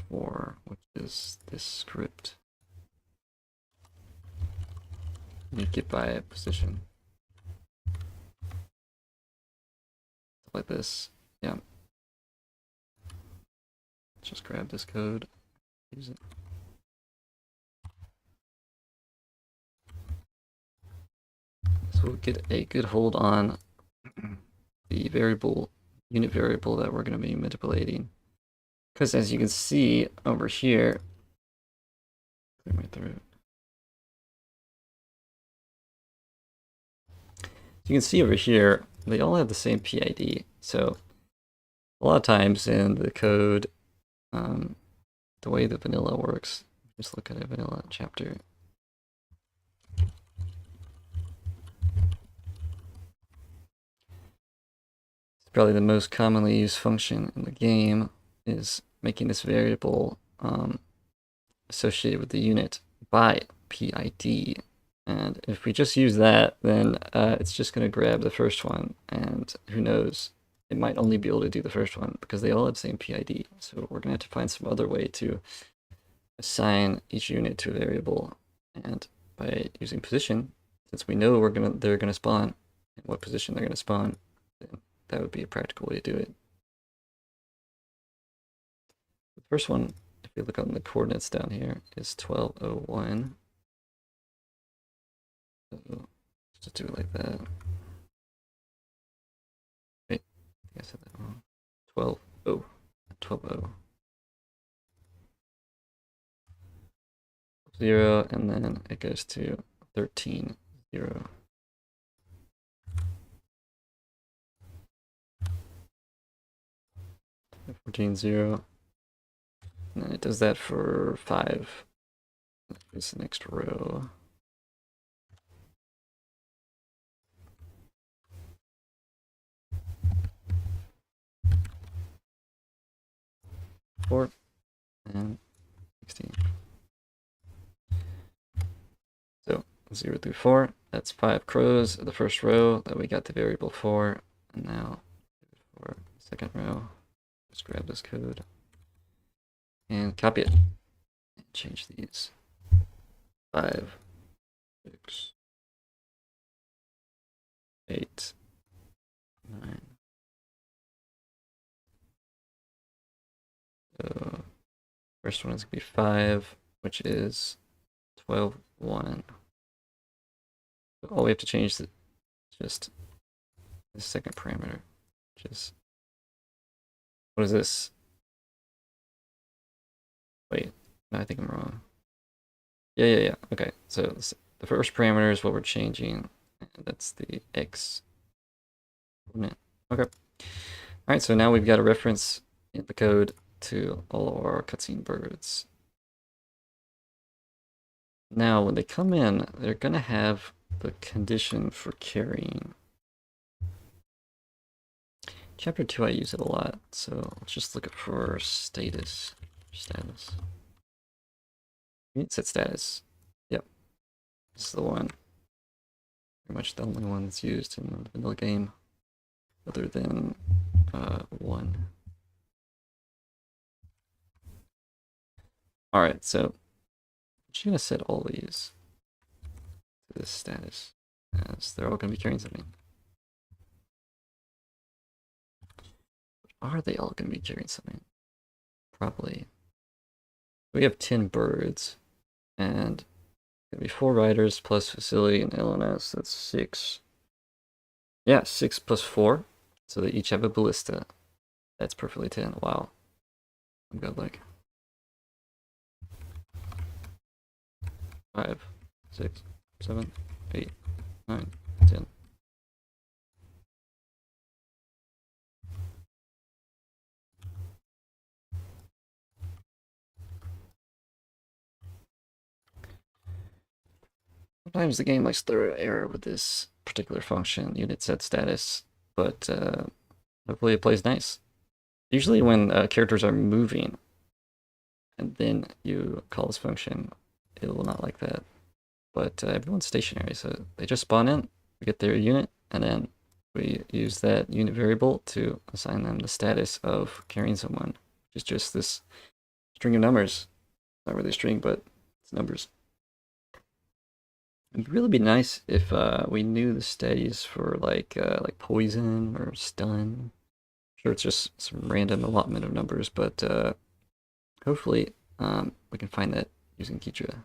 4, which is this script. You get by a position. Stuff like this. Yeah. Let's just grab this code, use it. So we'll get a good hold on the unit variable that we're going to be manipulating. Because as you can see over here, clear my throat. you can see over here, they all have the same PID. So a lot of times in the code, the way the vanilla works, just look at a vanilla chapter. It's probably the most commonly used function in the game is making this variable associated with the unit by PID. And if we just use that, then it's just going to grab the first one, and who knows, it might only be able to do the first one because they all have the same PID. So we're going to have to find some other way to assign each unit to a variable, and by using position, since we know they're gonna spawn and what position they're gonna spawn, then that would be a practical way to do it. The first one, if you look on the coordinates down here, is 1201. So just do it like that. Wait, I think I said that wrong. 12 0, and then it goes to 13 0. Fourteen 0, and then it does that for 5. It's the next row. Four and 16. So 0 through 4, that's 5 crows. The first row that we got the variable for, and now for the second row, just grab this code and copy it and change these. 5, 6, 8, 9. So first one is going to be 5, which is 12 1. So all we have to change is just the second parameter, which is, what is this? Wait, no, I think I'm wrong. Yeah. Okay, so the first parameter is what we're changing, and that's the x coordinate. Okay. All right, so now we've got a reference in the code to all of our cutscene birds. Now, when they come in, they're going to have the condition for carrying. Chapter 2, I use it a lot, so let's just look for status. Set status. Yep, this is the one. Pretty much the only one that's used in the vanilla game, other than 1. Alright, so I'm just going to set all these to this status, as they're all going to be carrying something. Are they all going to be carrying something? Probably. We have 10 birds, and going to be 4 riders plus facility and LNS. That's 6. Yeah, 6 plus 4. So they each have a ballista. That's perfectly 10. Wow. I'm godlike. 5, 6, 7, 8, 9, 10. Sometimes the game likes to throw an error with this particular function, unit set status, but hopefully it plays nice. Usually when characters are moving and then you call this function, it will not like that. But everyone's stationary, so they just spawn in, we get their unit, and then we use that unit variable to assign them the status of carrying someone, which is just this string of numbers. Not really a string, but it's numbers. It'd really be nice if we knew the status for like poison or stun. Sure, it's just some random allotment of numbers, but hopefully we can find that using Keytra.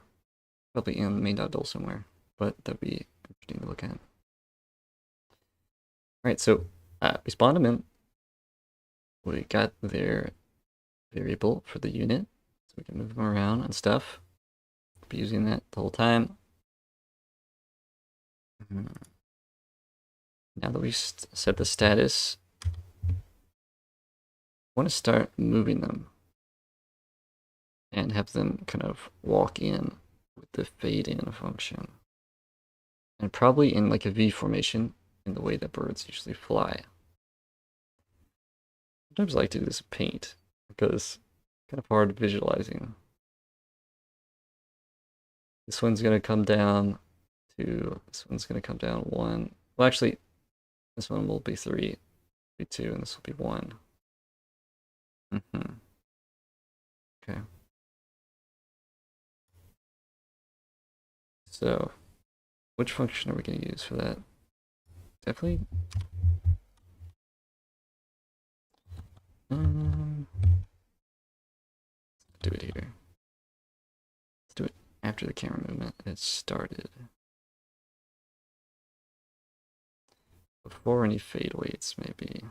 Probably in main.dol somewhere, but that'd be interesting to look at. Alright, so we spawned them in. We got their variable for the unit, so we can move them around and stuff. Be using that the whole time. Now that we've set the status, I want to start moving them and have them kind of walk in with the fade in function. And probably in like a V formation in the way that birds usually fly. Sometimes I like to do this in paint because it's kind of hard visualizing. This one's going to come down to, this one's going to come down 1. Well, actually, this one will be 3, be 2, and this will be 1. Okay. So, which function are we going to use for that? Definitely. Do it here. Let's do it after the camera movement has started. Before any fade weights, maybe.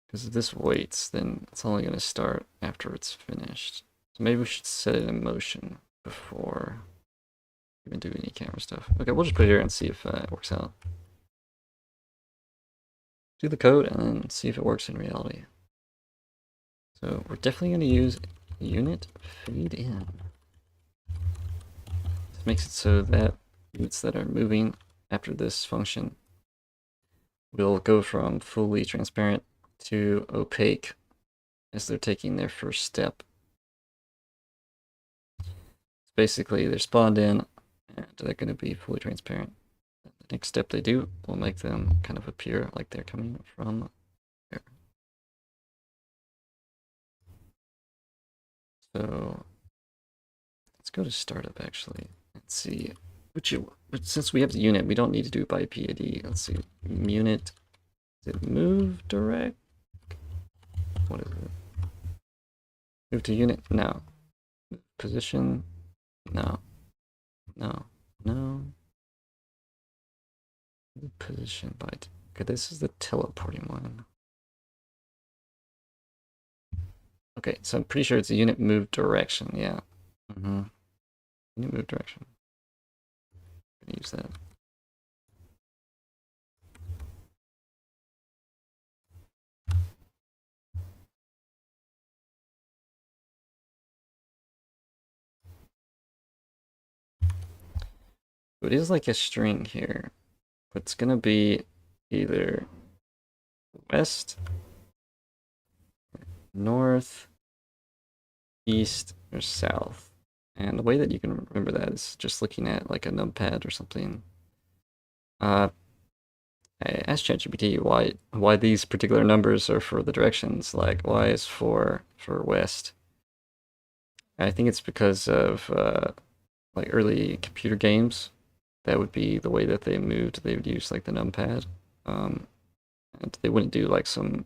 Because if this waits, then it's only going to start after it's finished. So maybe we should set it in motion before even do any camera stuff. Okay, we'll just put it here and see if it works out. Do the code and then see if it works in reality. So we're definitely going to use unit fade in. This makes it so that units that are moving after this function will go from fully transparent to opaque as they're taking their first step. Basically, they're spawned in and they're going to be fully transparent. The next step they do will make them kind of appear like they're coming from there. So let's go to startup actually and see which since we have the unit, we don't need to do it by PID. Let's see, unit, is it move direct? What is it? Move to unit? No. Position? No. No. No. Position by, okay, this is the teleporting one. Okay, so I'm pretty sure it's a unit move direction, yeah. Unit move direction. I'm gonna use that. It is like a string here, but it's gonna be either west, north, east, or south. And the way that you can remember that is just looking at like a numpad or something. I asked ChatGPT why these particular numbers are for the directions, like y is for west. I think it's because of like early computer games. That would be the way that they moved. They would use like the numpad, and they wouldn't do like some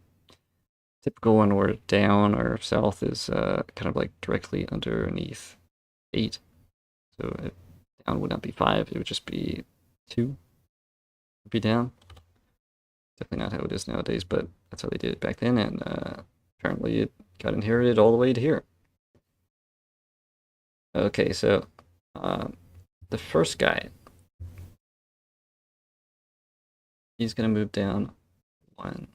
typical one where down or south is kind of like directly underneath 8. So down would not be 5, it would just be 2. Would be down. Definitely not how it is nowadays, but that's how they did it back then, and apparently it got inherited all the way to here. Okay, so the first guy, he's gonna move down 1.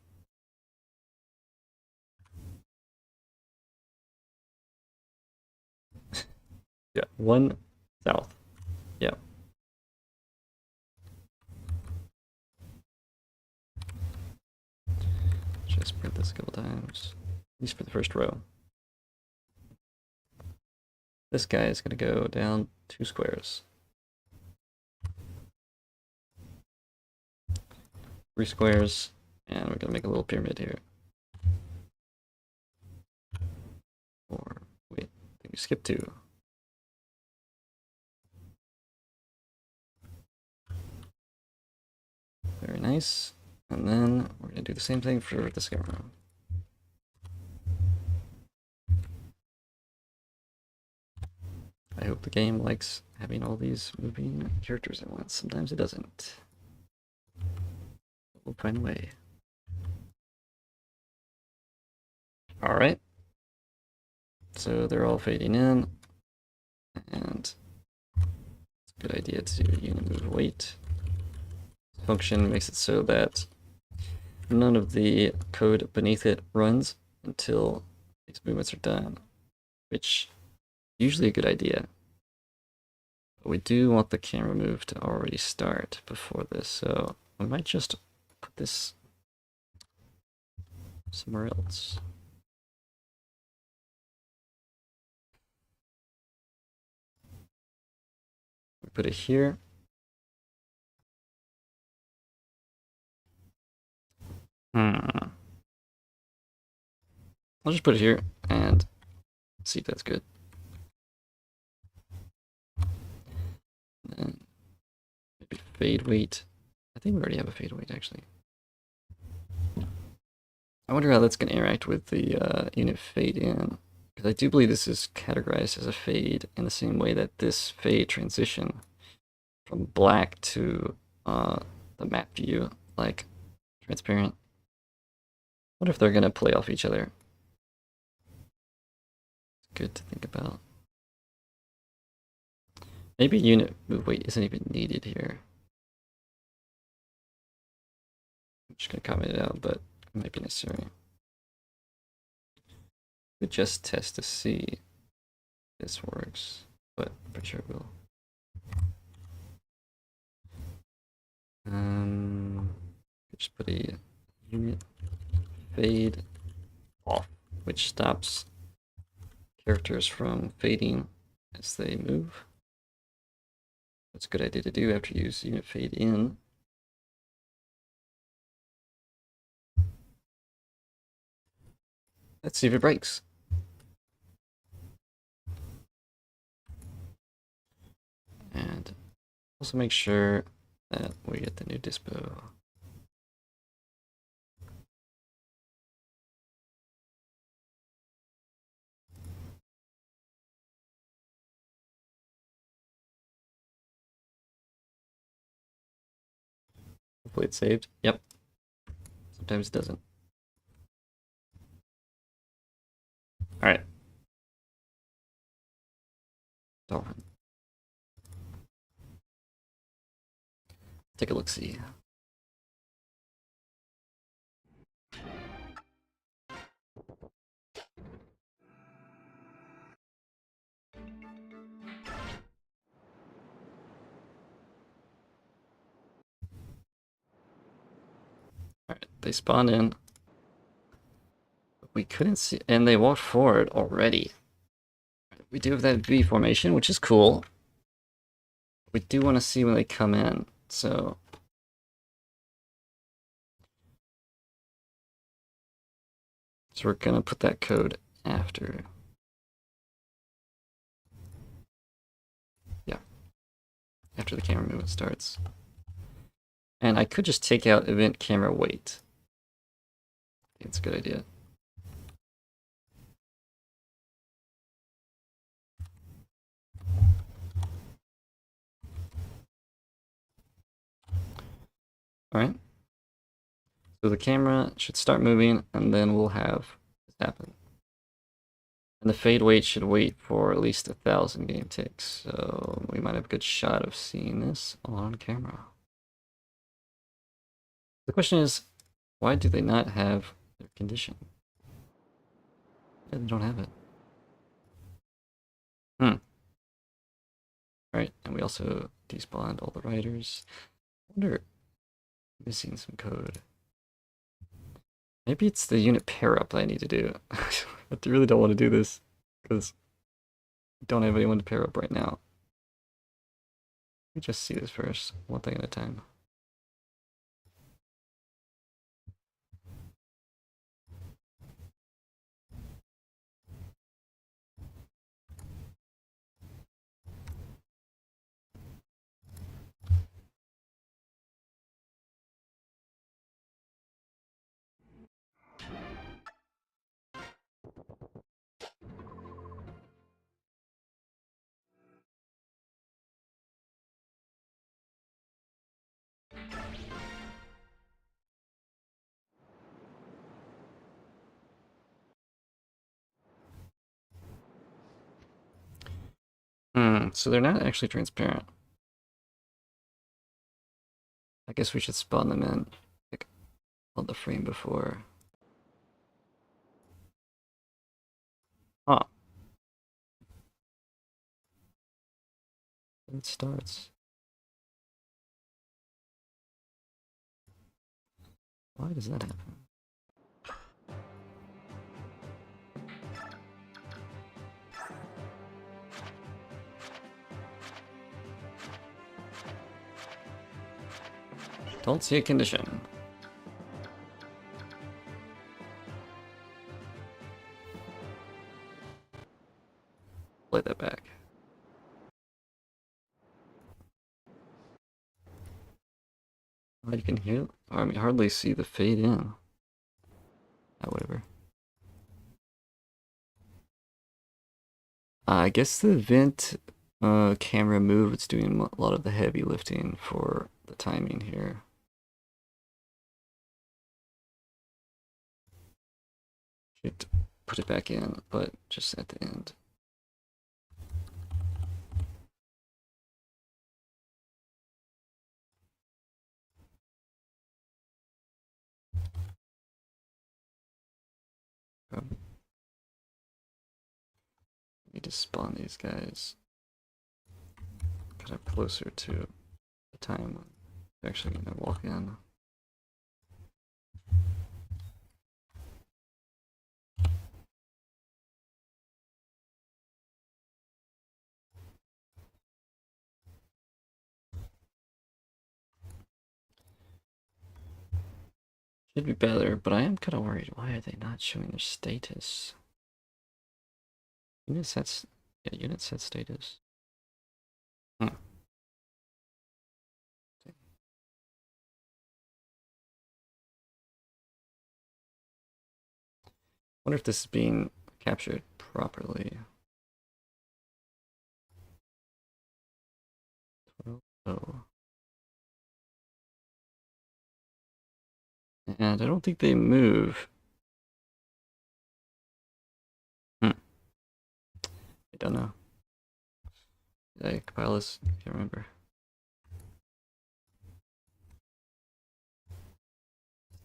Yeah, 1 south. Yeah. Just print this a couple times, at least for the first row. This guy is going to go down 2 squares. 3 squares, and we're going to make a little pyramid here. Or, wait, I think we skipped 2. Very nice. And then we're going to do the same thing for the second row. I hope the game likes having all these moving characters at once. Sometimes it doesn't. We'll find a way. Alright. So they're all fading in. And let's Good idea to unit move weight. Function makes it so that none of the code beneath it runs until these movements are done, which is usually a good idea. But we do want the camera move to already start before this, so I might just put this somewhere else. We put it here. I'll just put it here and see if that's good. And maybe fade weight. I think we already have a fade weight actually. I wonder how that's going to interact with the unit fade in, because I do believe this is categorized as a fade in the same way that this fade transition from black to the map view, like transparent. I wonder if they're going to play off each other. It's good to think about. Maybe unit move weight isn't even needed here. I'm just going to comment it out, but it might be necessary. We just test to see if this works, but I'm pretty sure it will. Just put a unit fade off, which stops characters from fading as they move. That's a good idea to do after you use unit fade in. Let's see if it breaks. And also make sure that we get the new dispo. Hopefully it's saved. Yep. Sometimes it doesn't. All right. Dolphin. Take a look, see. Alright, they spawned in. We couldn't see, and they walked forward already. We do have that V formation, which is cool. We do want to see when they come in, so we're gonna put that code after. Yeah, after the camera movement starts. And I could just take out event camera weight. I think it's a good idea. All right. So the camera should start moving, and then we'll have this happen. And the fade weight should wait for at least 1,000 game ticks, so we might have a good shot of seeing this on camera. The question is, why do they not have their condition? Yeah, they don't have it. Right, and we also despawned all the writers. I wonder, missing some code. Maybe it's the unit pair up I need to do. I really don't want to do this because I don't have anyone to pair up right now. Let me just see this first, one thing at a time. So they're not actually transparent. I guess we should spawn them in like on the frame before. Huh. It starts. Why does that happen? Don't see a condition. Play that back. Oh, you can hear, or I mean, hardly see the fade in. Oh, whatever. I guess the vent camera move is doing a lot of the heavy lifting for the timing here. Should put it back in, but just at the end. Need to spawn these guys kind of closer to the time when they're actually gonna walk in. Should be better, but I am kind of worried. Why are they not showing their status? Unit sets, yeah, unit set status. Hmm. Wonder if this is being captured properly. Oh. And I don't think they move. I don't know. Did I compile this? I can't remember.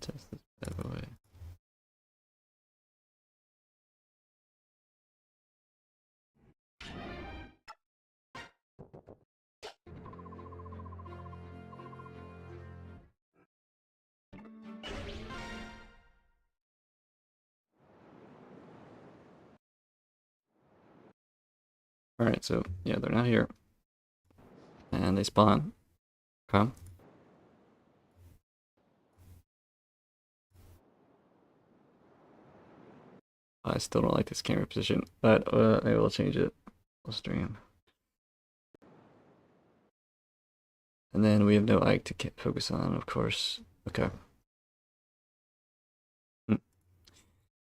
Test this bad boy. Alright, so yeah, they're not here. And they spawn. Come. I still don't like this camera position, but maybe we'll change it. We'll stream. And then we have no Ike to focus on, of course. Okay.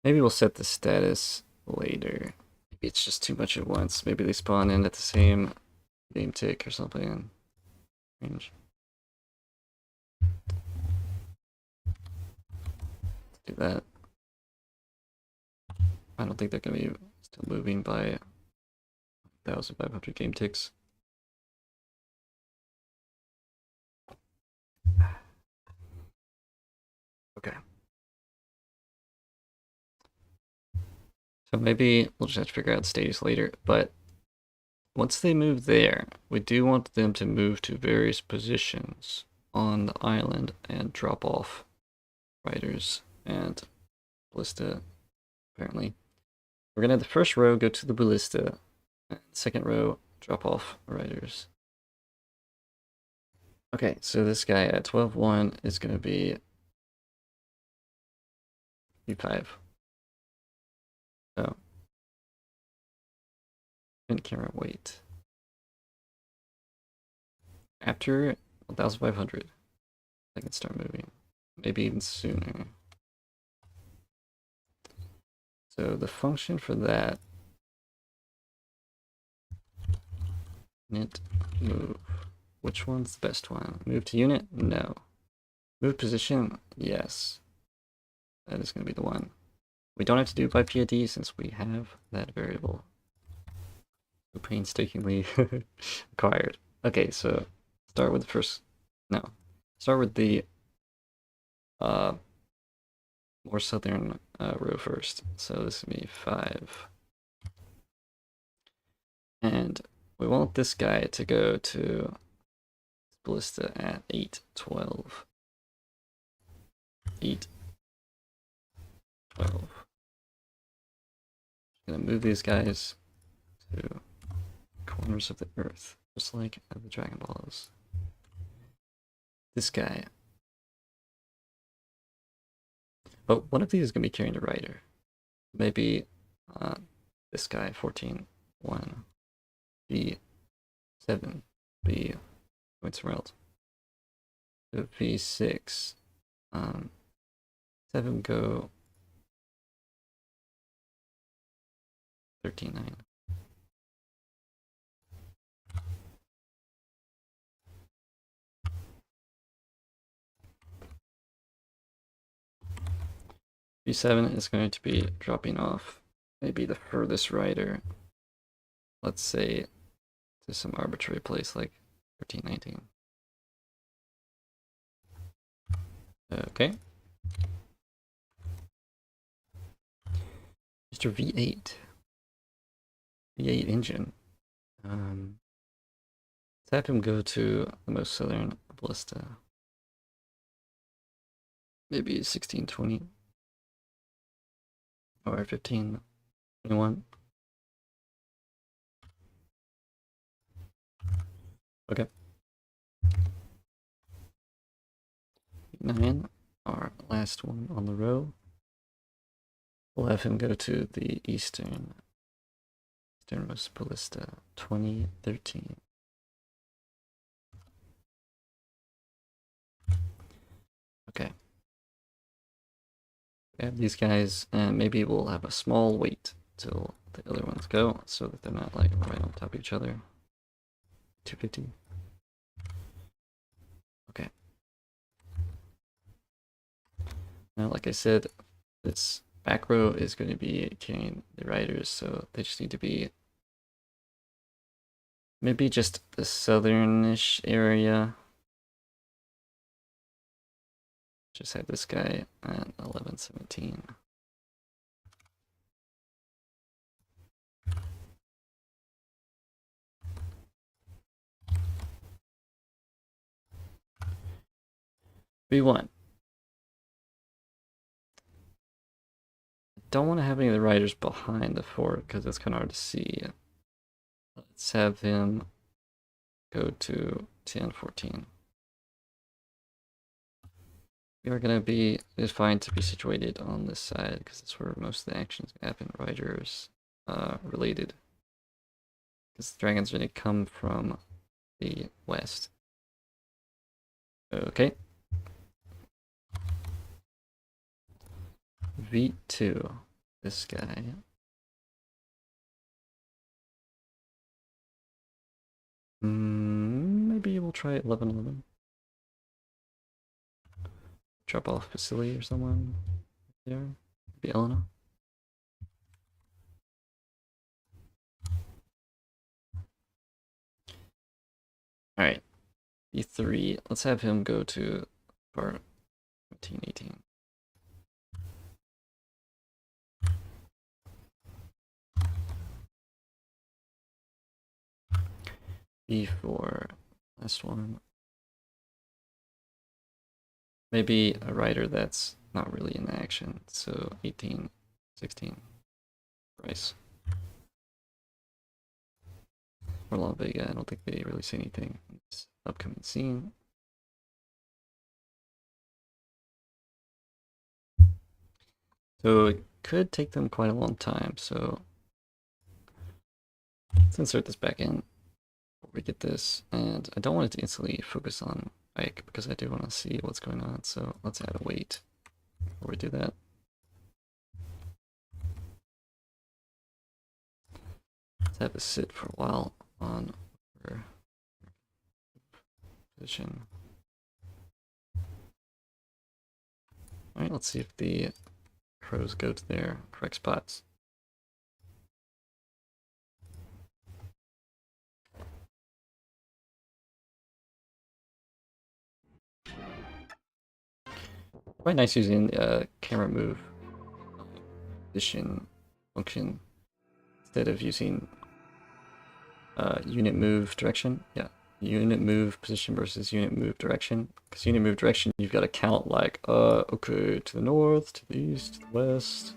Maybe we'll set the status later. Maybe it's just too much at once. Maybe they spawn in at the same game tick or something. Range. Let's do that. I don't think they're gonna be still moving by 1,500 game ticks. Okay. So maybe we'll just have to figure out status later, but once they move there, we do want them to move to various positions on the island and drop off riders and ballista, apparently. We're gonna have the first row go to the ballista, and the second row drop off riders. Okay, so this guy at 12-1 is gonna be E5. So, and camera wait. After 1,500, I can start moving. Maybe even sooner. So the function for that, init move. Which one's the best one? Move to unit? No. Move position? Yes. That is going to be the one. We don't have to do it by PID since we have that variable so painstakingly acquired. Okay, so start with the first. No. Start with the uh, more southern row first. So this would be 5. And we want this guy to go to ballista at 8, 12. 8, 12. Gonna move these guys to corners of the earth, just like the Dragon Balls. This guy. But one of these is gonna be carrying the rider. Maybe this guy, 14, 1, B7, B going somewhere else. So V6, 7 go 13, 9. B7 is going to be dropping off maybe the furthest rider, let's say to some arbitrary place like 13, 19. Okay. Mr. V8. V8 engine. Let's have him go to the most southern ballista. Maybe 16, 20. Or 15, 21. Okay. 9, our last one on the row. We'll have him go to the easternmost ballista, 20, 13. Okay. We have these guys, and maybe we'll have a small wait till the other ones go, so that they're not like right on top of each other. 250. Okay. Now, like I said, this back row is going to be carrying the riders, so they just need to be maybe just the southernish area. Just have this guy at 11, 17. B1. Don't want to have any of the riders behind the fort because it's kind of hard to see. Let's have him go to 10, 14. We are going to be, it's fine to be situated on this side because that's where most of the actions happen. Riders related. Because the dragons are going to come from the west. Okay. V2. This guy. Maybe we'll try 11, 11. Drop off Vasily or someone there. Maybe Elena. Alright. E3. Let's have him go to part 17, 18. E4. Last one. Maybe a rider that's not really in action. So 18, 16. Bryce. Or Long Vega. I don't think they really say anything in this upcoming scene. So it could take them quite a long time. So let's insert this back in before we get this. And I don't want it to instantly focus on Ike because I do want to see what's going on. So let's add a wait before we do that. Let's have this sit for a while on our position. Alright, let's see if the crows go to their correct spots. Quite nice using camera move position function instead of using unit move direction. Yeah, unit move position versus unit move direction. Because unit move direction, you've got to count like, okay, to the north, to the east, to the west,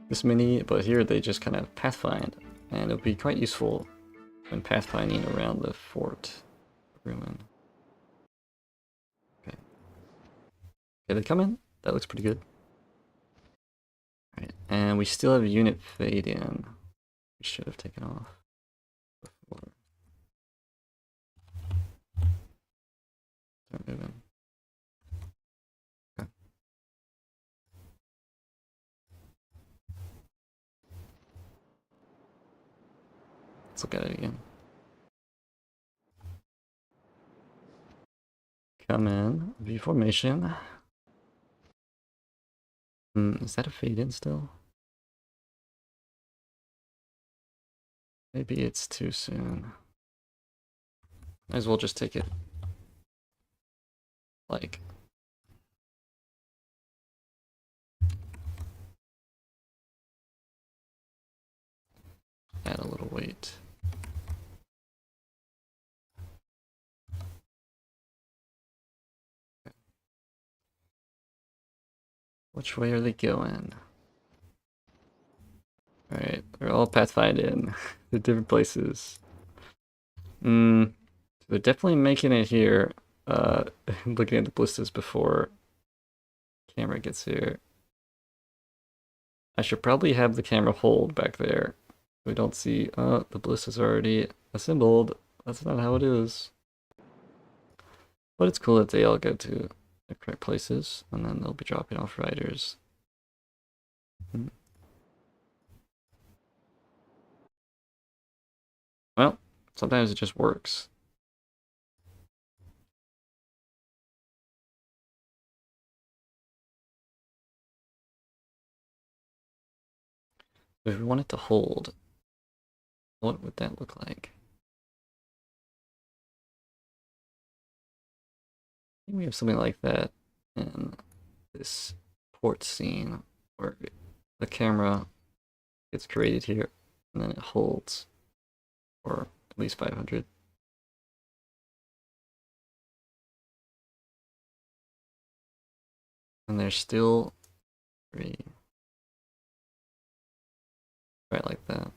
this many. But here they just kind of pathfind, and it'll be quite useful when pathfinding around the fort ruin. Okay, they come in. That looks pretty good. All right, and we still have a unit fade in. We should have taken off before. Start moving. Okay. Let's look at it again. Come in, V formation. Is that a fade in still? Maybe it's too soon. Might as well just take it. Like, add a little weight. Which way are they going? Alright, they're all pathfind in the different places. They're definitely making it here. Looking at the ballistas before camera gets here. I should probably have the camera hold back there. We don't see, the ballista's already assembled. That's not how it is. But it's cool that they all go to the correct places, and then they'll be dropping off riders. Well, sometimes it just works. If we want it to hold, what would that look like? I think we have something like that in this port scene where the camera gets created here and then it holds for at least 500. And there's still 3. Right like that.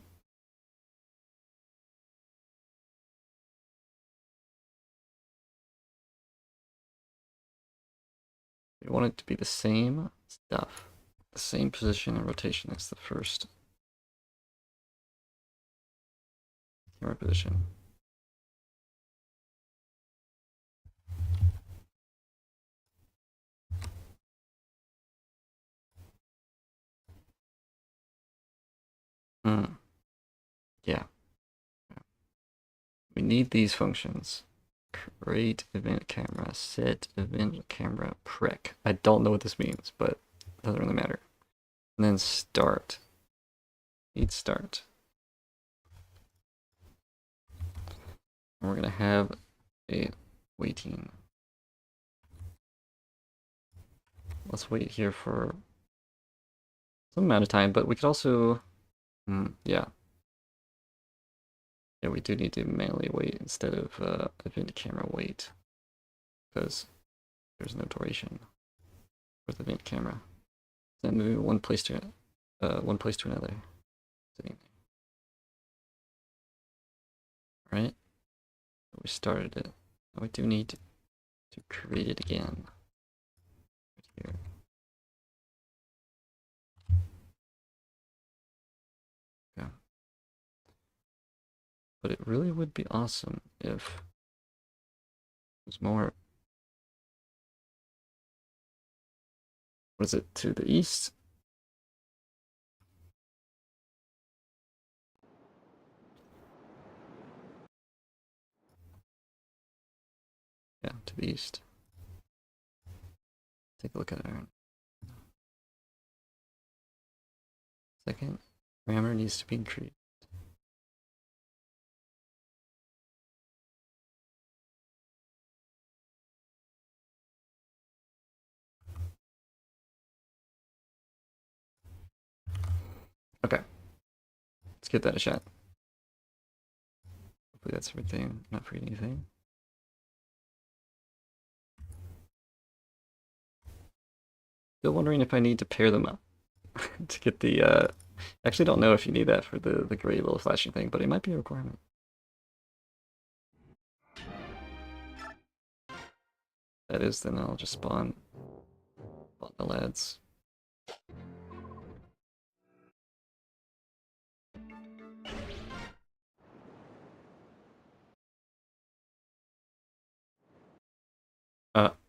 We want it to be the same stuff, the same position and rotation as the first camera position. Yeah. We need these functions. Create event camera, set event camera prec. I don't know what this means, but it doesn't really matter. And then start. Need start. And we're gonna have a waiting. Let's wait here for some amount of time, but we could also, yeah. Yeah, we do need to manually wait instead of event camera wait, because there's no duration with event camera. Then move one place to another. All right, we started it. Now we do need to create it again. Right here. Yeah. But it really would be awesome if it was more. What is it, to the east? Yeah, to the east. Take a look at it. Second, parameter needs to be increased. Okay, let's give that a shot. Hopefully that's everything. Not forgetting anything. Still wondering if I need to pair them up to get the. Actually, don't know if you need that for the gray little flashing thing, but it might be a requirement. That is, then I'll just spawn the lads.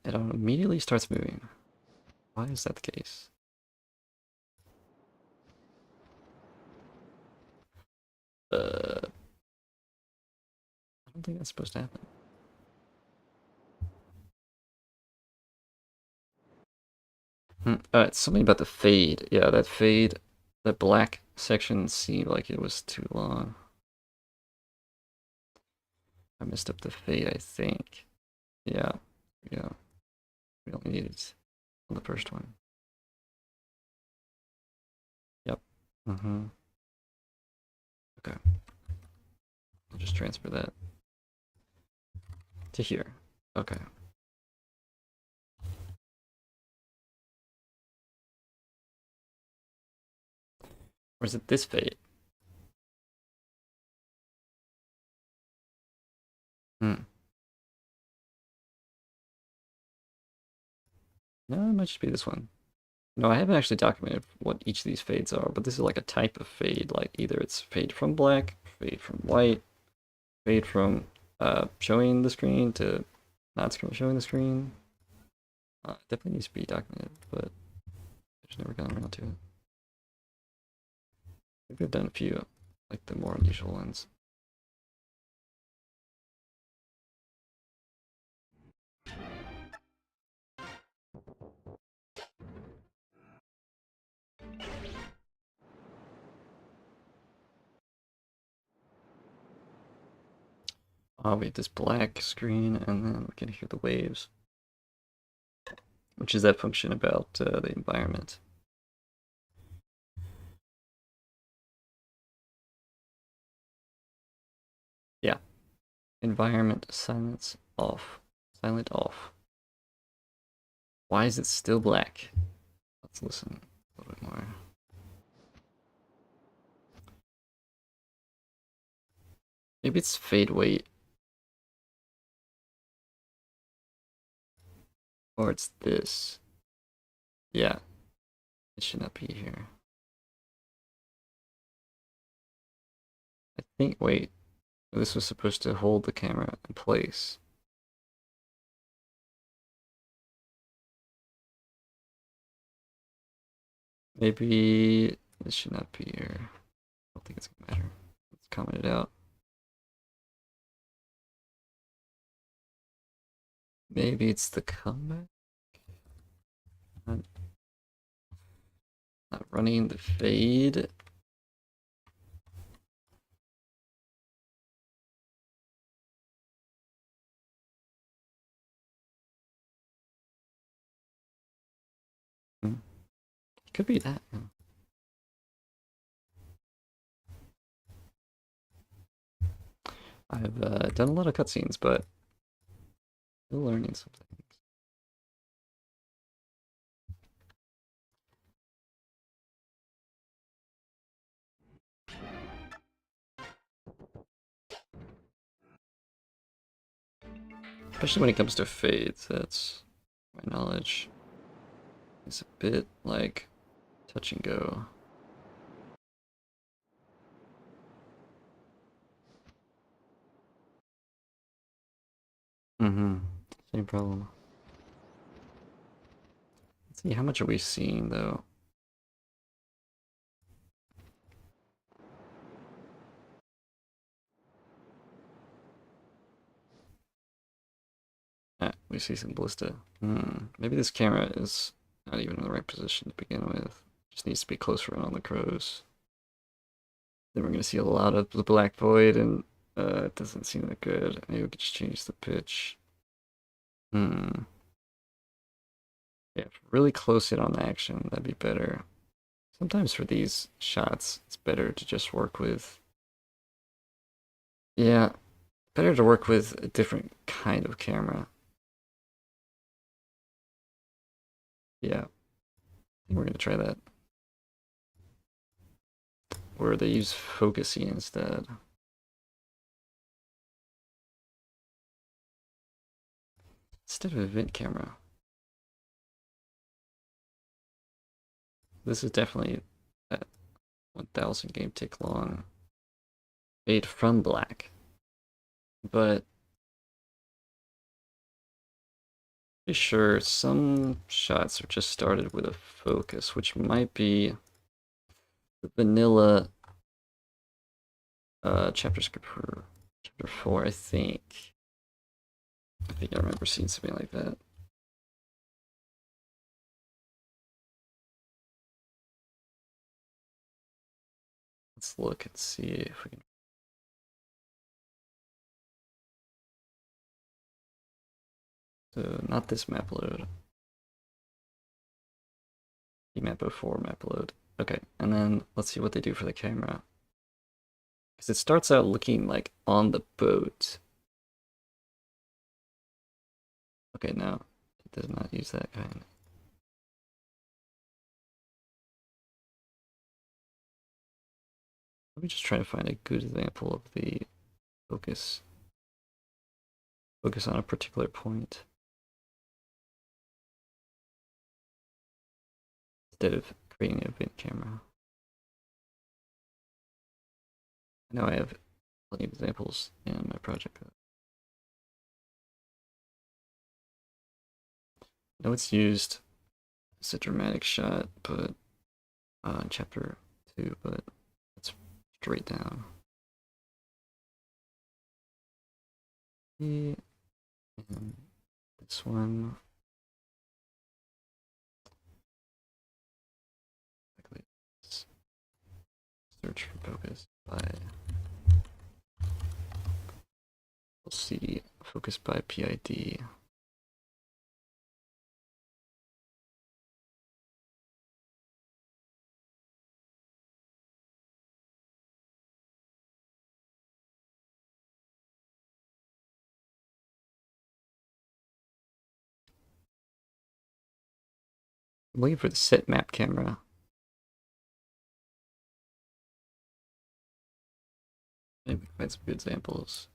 It immediately starts moving. Why is that the case? I don't think that's supposed to happen. It's something about the fade. Yeah, that fade, that black section seemed like it was too long. I messed up the fade, I think. Yeah, yeah. We only needed it on the first one. Yep. Okay. I'll just transfer that to here. Okay. Or is it this fade? Hmm. No, it might just be this one. No, I haven't actually documented what each of these fades are, but this is like a type of fade. Like either it's fade from black, fade from white, fade from showing the screen to not showing the screen. Definitely needs to be documented, but I've just never gotten around to it. I think I've done a few, like the more unusual ones. We have this black screen, and then we can hear the waves, which is that function about the environment. Yeah, environment silence off, silent off. Why is it still black? Let's listen a little bit more. Maybe it's fade weight, or it's this. Yeah, it should not be here. I think, wait, this was supposed to hold the camera in place. Maybe this should not be here. I don't think it's gonna matter. Let's comment it out. Maybe it's the comeback? Not, not running the fade. Could be that. Yeah. I've done a lot of cutscenes, but still learning something. Especially when it comes to fades, that's my knowledge. It's a bit like touch and go. Same problem. Let's see, how much are we seeing though? We see some ballista. Maybe this camera is not even in the right position to begin with. Just needs to be closer in on the crows. Then we're gonna see a lot of the black void, and it doesn't seem that good. Maybe we could just change the pitch. Yeah, really close in on action, that'd be better. Sometimes for these shots, it's better to just work with, yeah, better to work with a different kind of camera. Yeah, I think we're gonna try that. Where they use focusing instead. Instead of event camera. This is definitely that 1000 game tick long made from black. But pretty sure some shots are just started with a focus, which might be the vanilla chapter script for chapter 4, I think. I think I remember seeing something like that. Let's look and see if we can. So not this map load. Map 04 map load. Okay, and then let's see what they do for the camera. Because it starts out looking like on the boat. Okay, no, it does not use that kind. Let me just try to find a good example of the focus. Focus on a particular point. Instead of creating a event camera. I know I have plenty of examples in my project. I know it's used as a dramatic shot, but in chapter 2, but it's straight down. And this one. Search for focus by. We'll see focus by PID. I'm looking for the set map camera. Maybe find some good examples.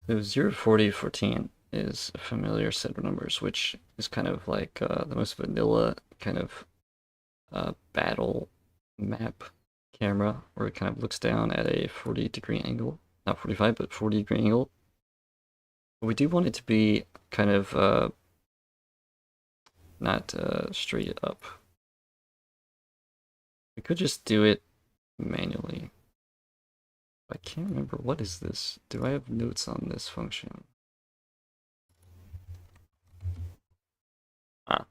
So 0, 40, 14 is a familiar set of numbers, which is kind of like the most vanilla kind of battle map camera, where it kind of looks down at a 40-degree angle. Not 45, but 40-degree angle. But we do want it to be kind of not straight up. We could just do it manually. I can't remember. What is this? Do I have notes on this function? Ah,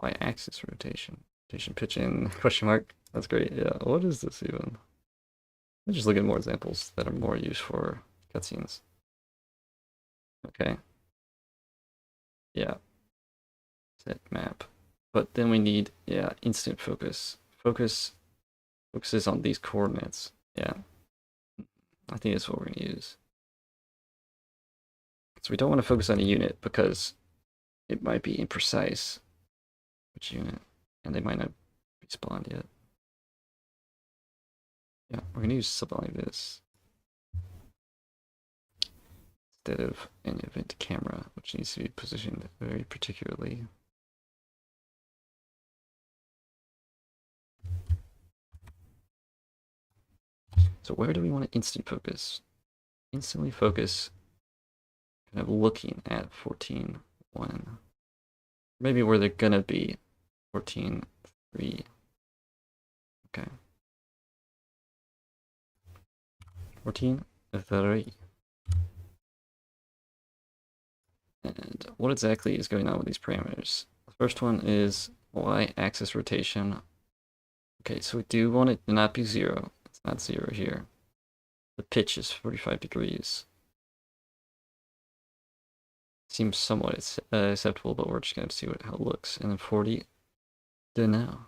y-axis rotation. Rotation pitch in question mark. That's great. Yeah, what is this even? Let's just look at more examples that are more used for cutscenes. Okay. Yeah. Set map. But then we need, yeah, instant focus. Focuses on these coordinates. Yeah. I think that's what we're gonna use. So we don't want to focus on a unit because it might be imprecise. Which unit? And they might not be spawned yet. Yeah, we're gonna use something like this instead of an event camera, which needs to be positioned very particularly. So where do we want to instant focus? Instantly focus, kind of looking at 14.1. Maybe where they're gonna be 14.3. Okay. 14.3. And what exactly is going on with these parameters? The first one is y-axis rotation. Okay, so we do want it to not be 0. It's not 0 here. The pitch is 45 degrees. seems somewhat acceptable, but we're just gonna see how it looks. And then 40, don't know.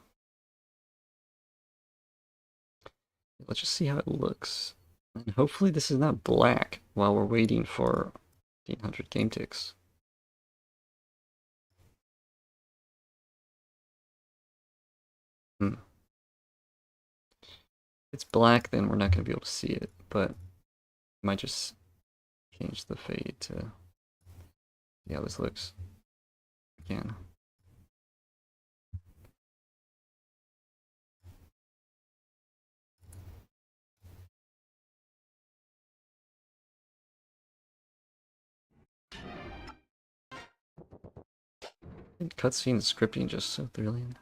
Let's just see how it looks. And hopefully this is not black while we're waiting for 1500 game ticks. Hmm. If it's black, then we're not going to be able to see it, but I might just change the fade to see how this looks again. Cutscene scripting just so thrilling.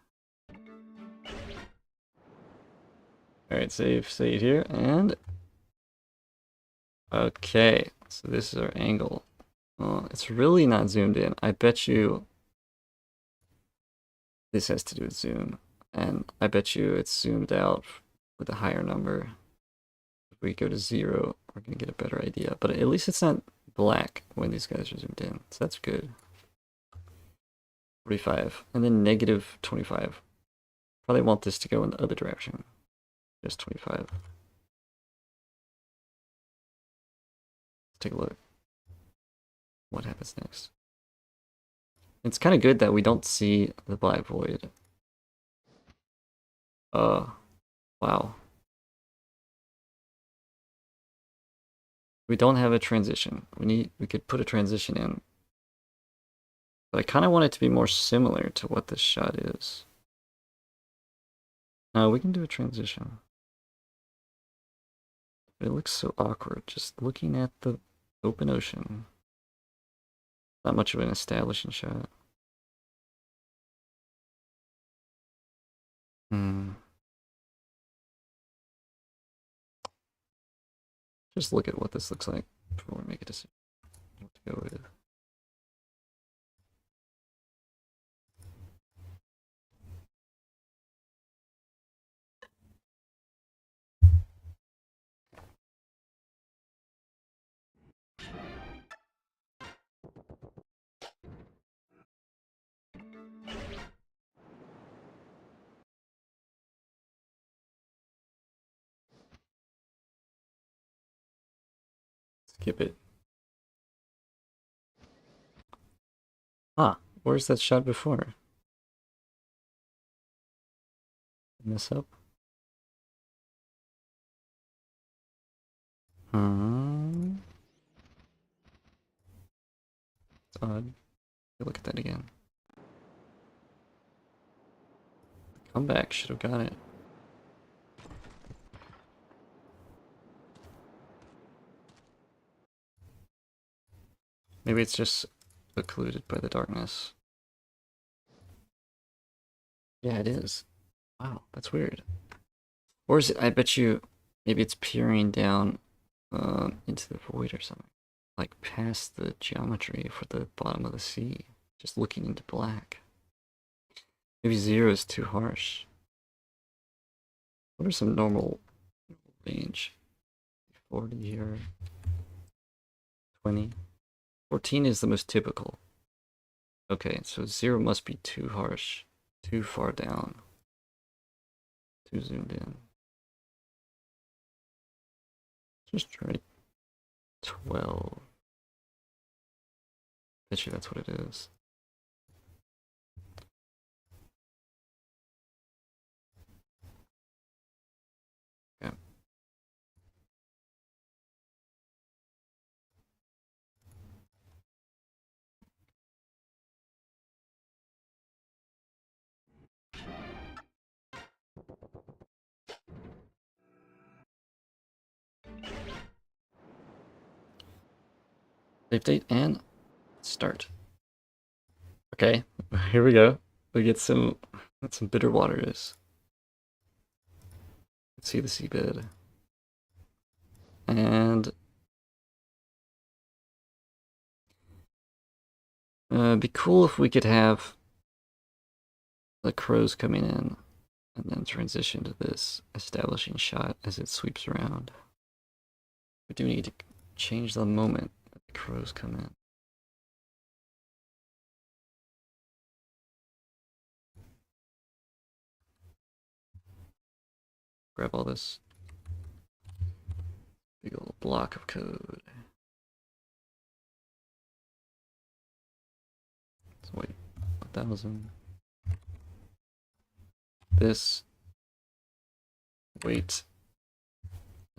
Alright, save here, and... Okay, so this is our angle. It's really not zoomed in. I bet you this has to do with zoom, and I bet you it's zoomed out with a higher number. If we go to 0, we're gonna get a better idea, but at least it's not black when these guys are zoomed in, so that's good. 45, and then negative 25. Probably want this to go in the other direction. Just 25. Let's take a look. What happens next? It's kind of good that we don't see the black void. Wow. We don't have a transition. We could put a transition in. But I kind of want it to be more similar to what this shot is. No, we can do a transition. But it looks so awkward just looking at the open ocean. Not much of an establishing shot. Just look at what this looks like before we make a decision what to go with. Skip it. Ah, where's that shot before? Mess up? It's odd. Look at that again. The comeback should have got it. Maybe it's just occluded by the darkness. Yeah, it is. Wow, that's weird. Or is it, I bet you, maybe it's peering down into the void or something. Like past the geometry for the bottom of the sea. Just looking into black. Maybe 0 is too harsh. What are some normal range? 40 here. 20. 14 is the most typical. Okay, so 0 must be too harsh. Too far down. Too zoomed in. Just try 12. Bet you that's what it is. Yeah. Save date and start. Okay, here we go. We get some bitter waters. Let's see the seabed. And it'd be cool if we could have the crows coming in and then transition to this establishing shot as it sweeps around. We do need to change the moment that the crows come in. grab all this big old block of code. So wait, 1,000. This. Wait.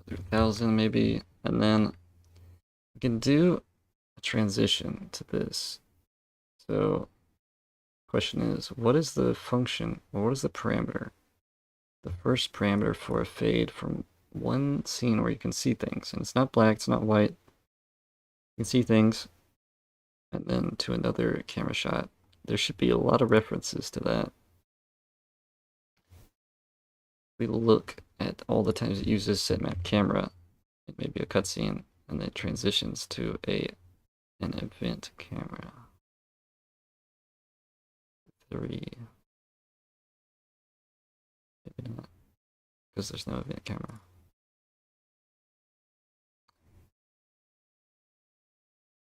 3,000 maybe, and then we can do a transition to this. So, question is, what is the function, or what is the parameter? The first parameter for a fade from one scene where you can see things, and it's not black, it's not white. You can see things, and then to another camera shot. There should be a lot of references to that. We look at all the times it uses setmap camera, it may be a cutscene, and then it transitions to an event camera. 3. Maybe not, because there's no event camera.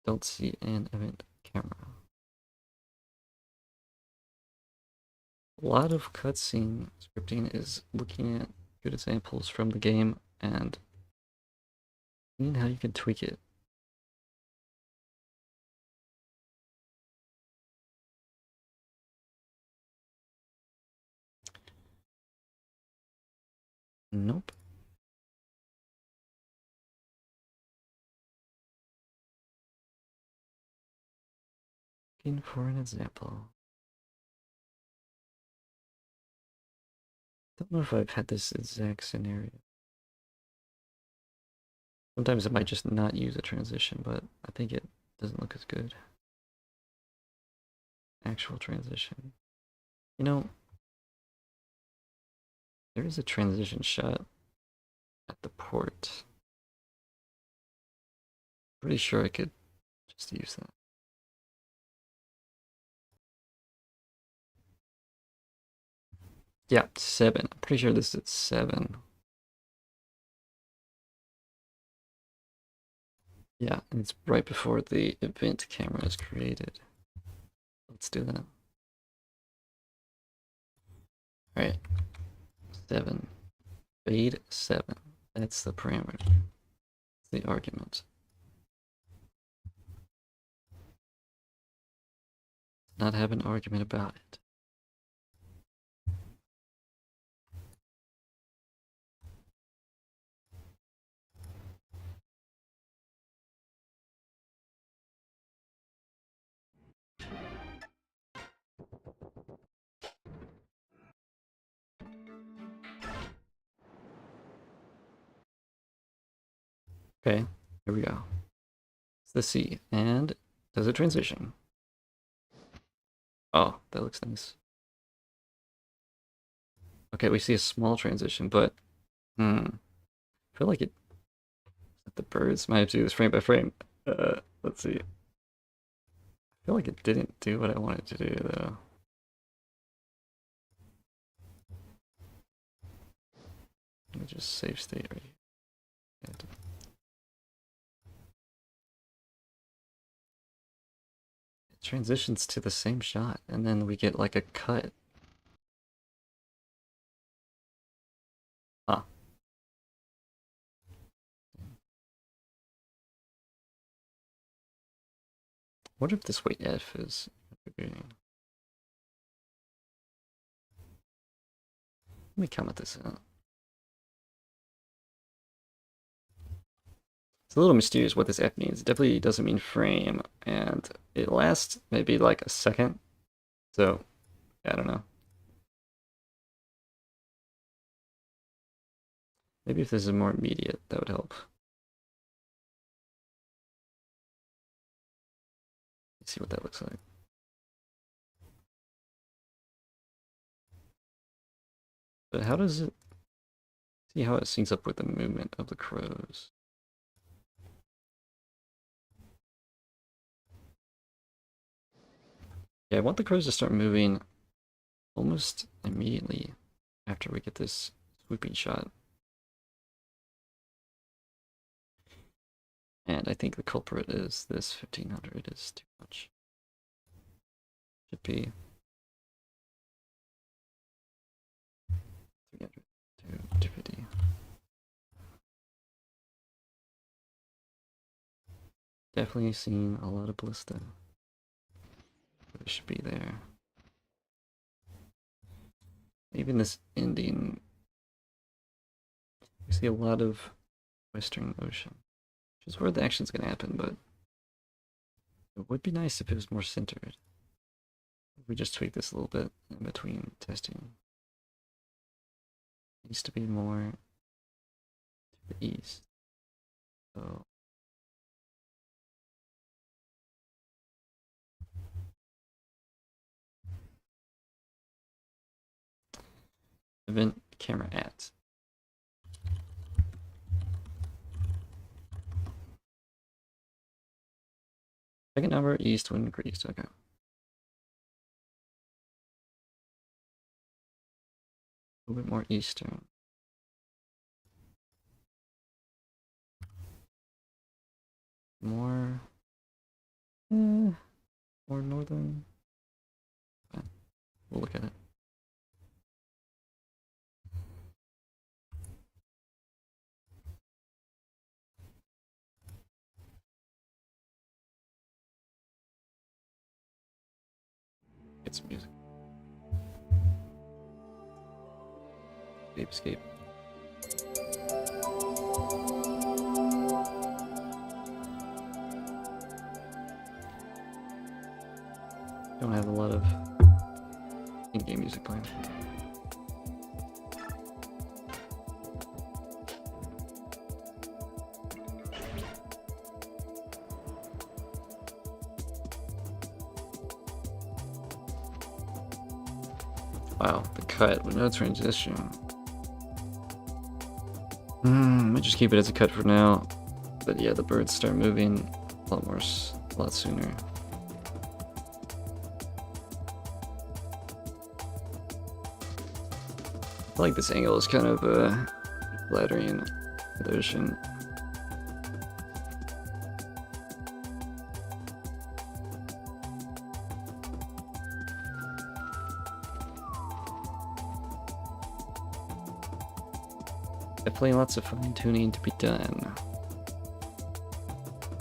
Don't see an event camera. A lot of cutscene scripting is looking at good examples from the game and seeing how you can tweak it. Nope. Looking for an example. Don't know if I've had this exact scenario. Sometimes it might just not use a transition, but I think it doesn't look as good. Actual transition. You know, there is a transition shot at the port. Pretty sure I could just use that. Yeah, 7. I'm pretty sure this is 7. Yeah, and it's right before the event camera is created. Let's do that. Alright. 7. Fade 7. That's the parameter. That's the argument. Not have an argument about it. Okay, here we go. It's the C, and does a transition. Oh, that looks nice. Okay, we see a small transition, but I feel like the birds might have to do this frame by frame. Let's see. I feel like it didn't do what I wanted to do though. Let me just save state right here. It transitions to the same shot, and then we get like a cut. Huh. What if this weight F is Let me comment this out. It's a little mysterious what this F means. It definitely doesn't mean frame, and it lasts maybe like a second. So, I don't know. Maybe if this is more immediate, that would help. Let's see what that looks like. But how does it... See how it syncs up with the movement of the crows. Yeah, I want the crows to start moving almost immediately after we get this swooping shot. And I think the culprit is this 1500 is too much. Should be 300. activity. Definitely seen a lot of ballista. It should be there. Even this ending, we see a lot of Western Ocean, which is where the action's gonna happen, but it would be nice if it was more centered. If we just tweak this a little bit in between testing. It needs to be more to the east. So event camera at. Second number, east, wind increased. Okay. A little bit more eastern. More, more northern. We'll look at it. Get some music. Escape. Don't have a lot of in-game music playing. Wow, the cut with no transition. Might just keep it as a cut for now. But yeah, the birds start moving a lot sooner. I feel like this angle is kind of flattering the ocean. Definitely lots of fine tuning to be done.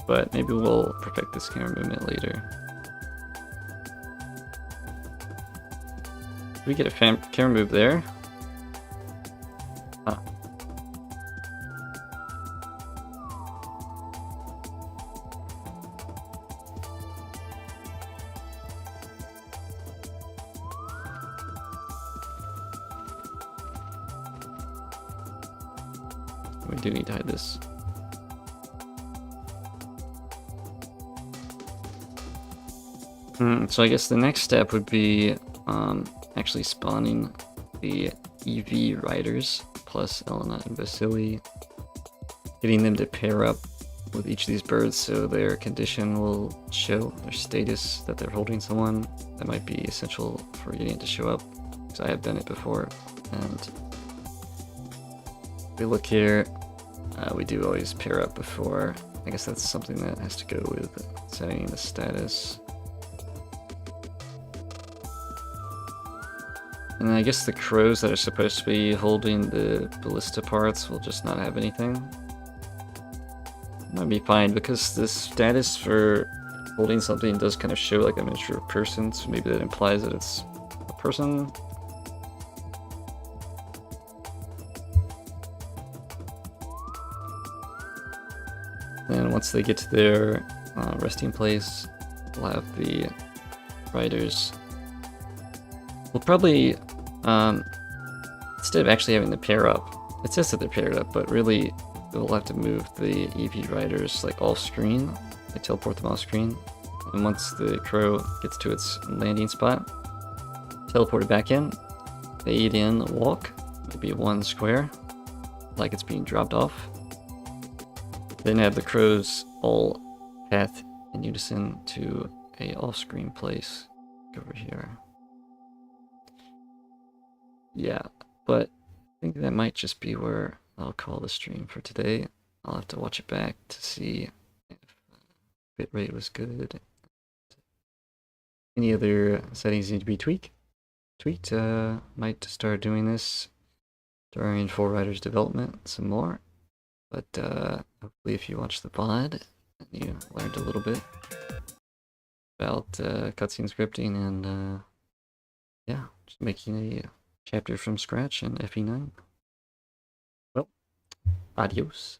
But maybe we'll perfect this camera movement later. Did we get a camera move there? Huh. We do need to hide this. So I guess the next step would be actually spawning the EV riders plus Elena and Vasily, getting them to pair up with each of these birds so their condition will show their status that they're holding someone. That might be essential for getting it to show up, because I have done it before. And if we look here, we do always pair up before. I guess that's something that has to go with setting the status. And I guess the crows that are supposed to be holding the ballista parts will just not have anything. Might be fine, because the status for holding something does kind of show like a miniature person, so maybe that implies that it's a person. Then once they get to their resting place, we'll have the riders. We'll probably, instead of actually having to pair up, it says that they're paired up, but really we'll have to move the EV riders like off screen, like teleport them off screen. And once the crow gets to its landing spot, teleport it back in, fade in, walk, maybe one square, like it's being dropped off. Then have the crows all path in unison to a off-screen place over here. Yeah, but I think that might just be where I'll call the stream for today. I'll have to watch it back to see if bitrate was good. Any other settings need to be tweaked? Might start doing this during Riders development some more. But hopefully if you watch the VOD, you learned a little bit about cutscene scripting and yeah, just making a chapter from scratch in FE9. Well, adios.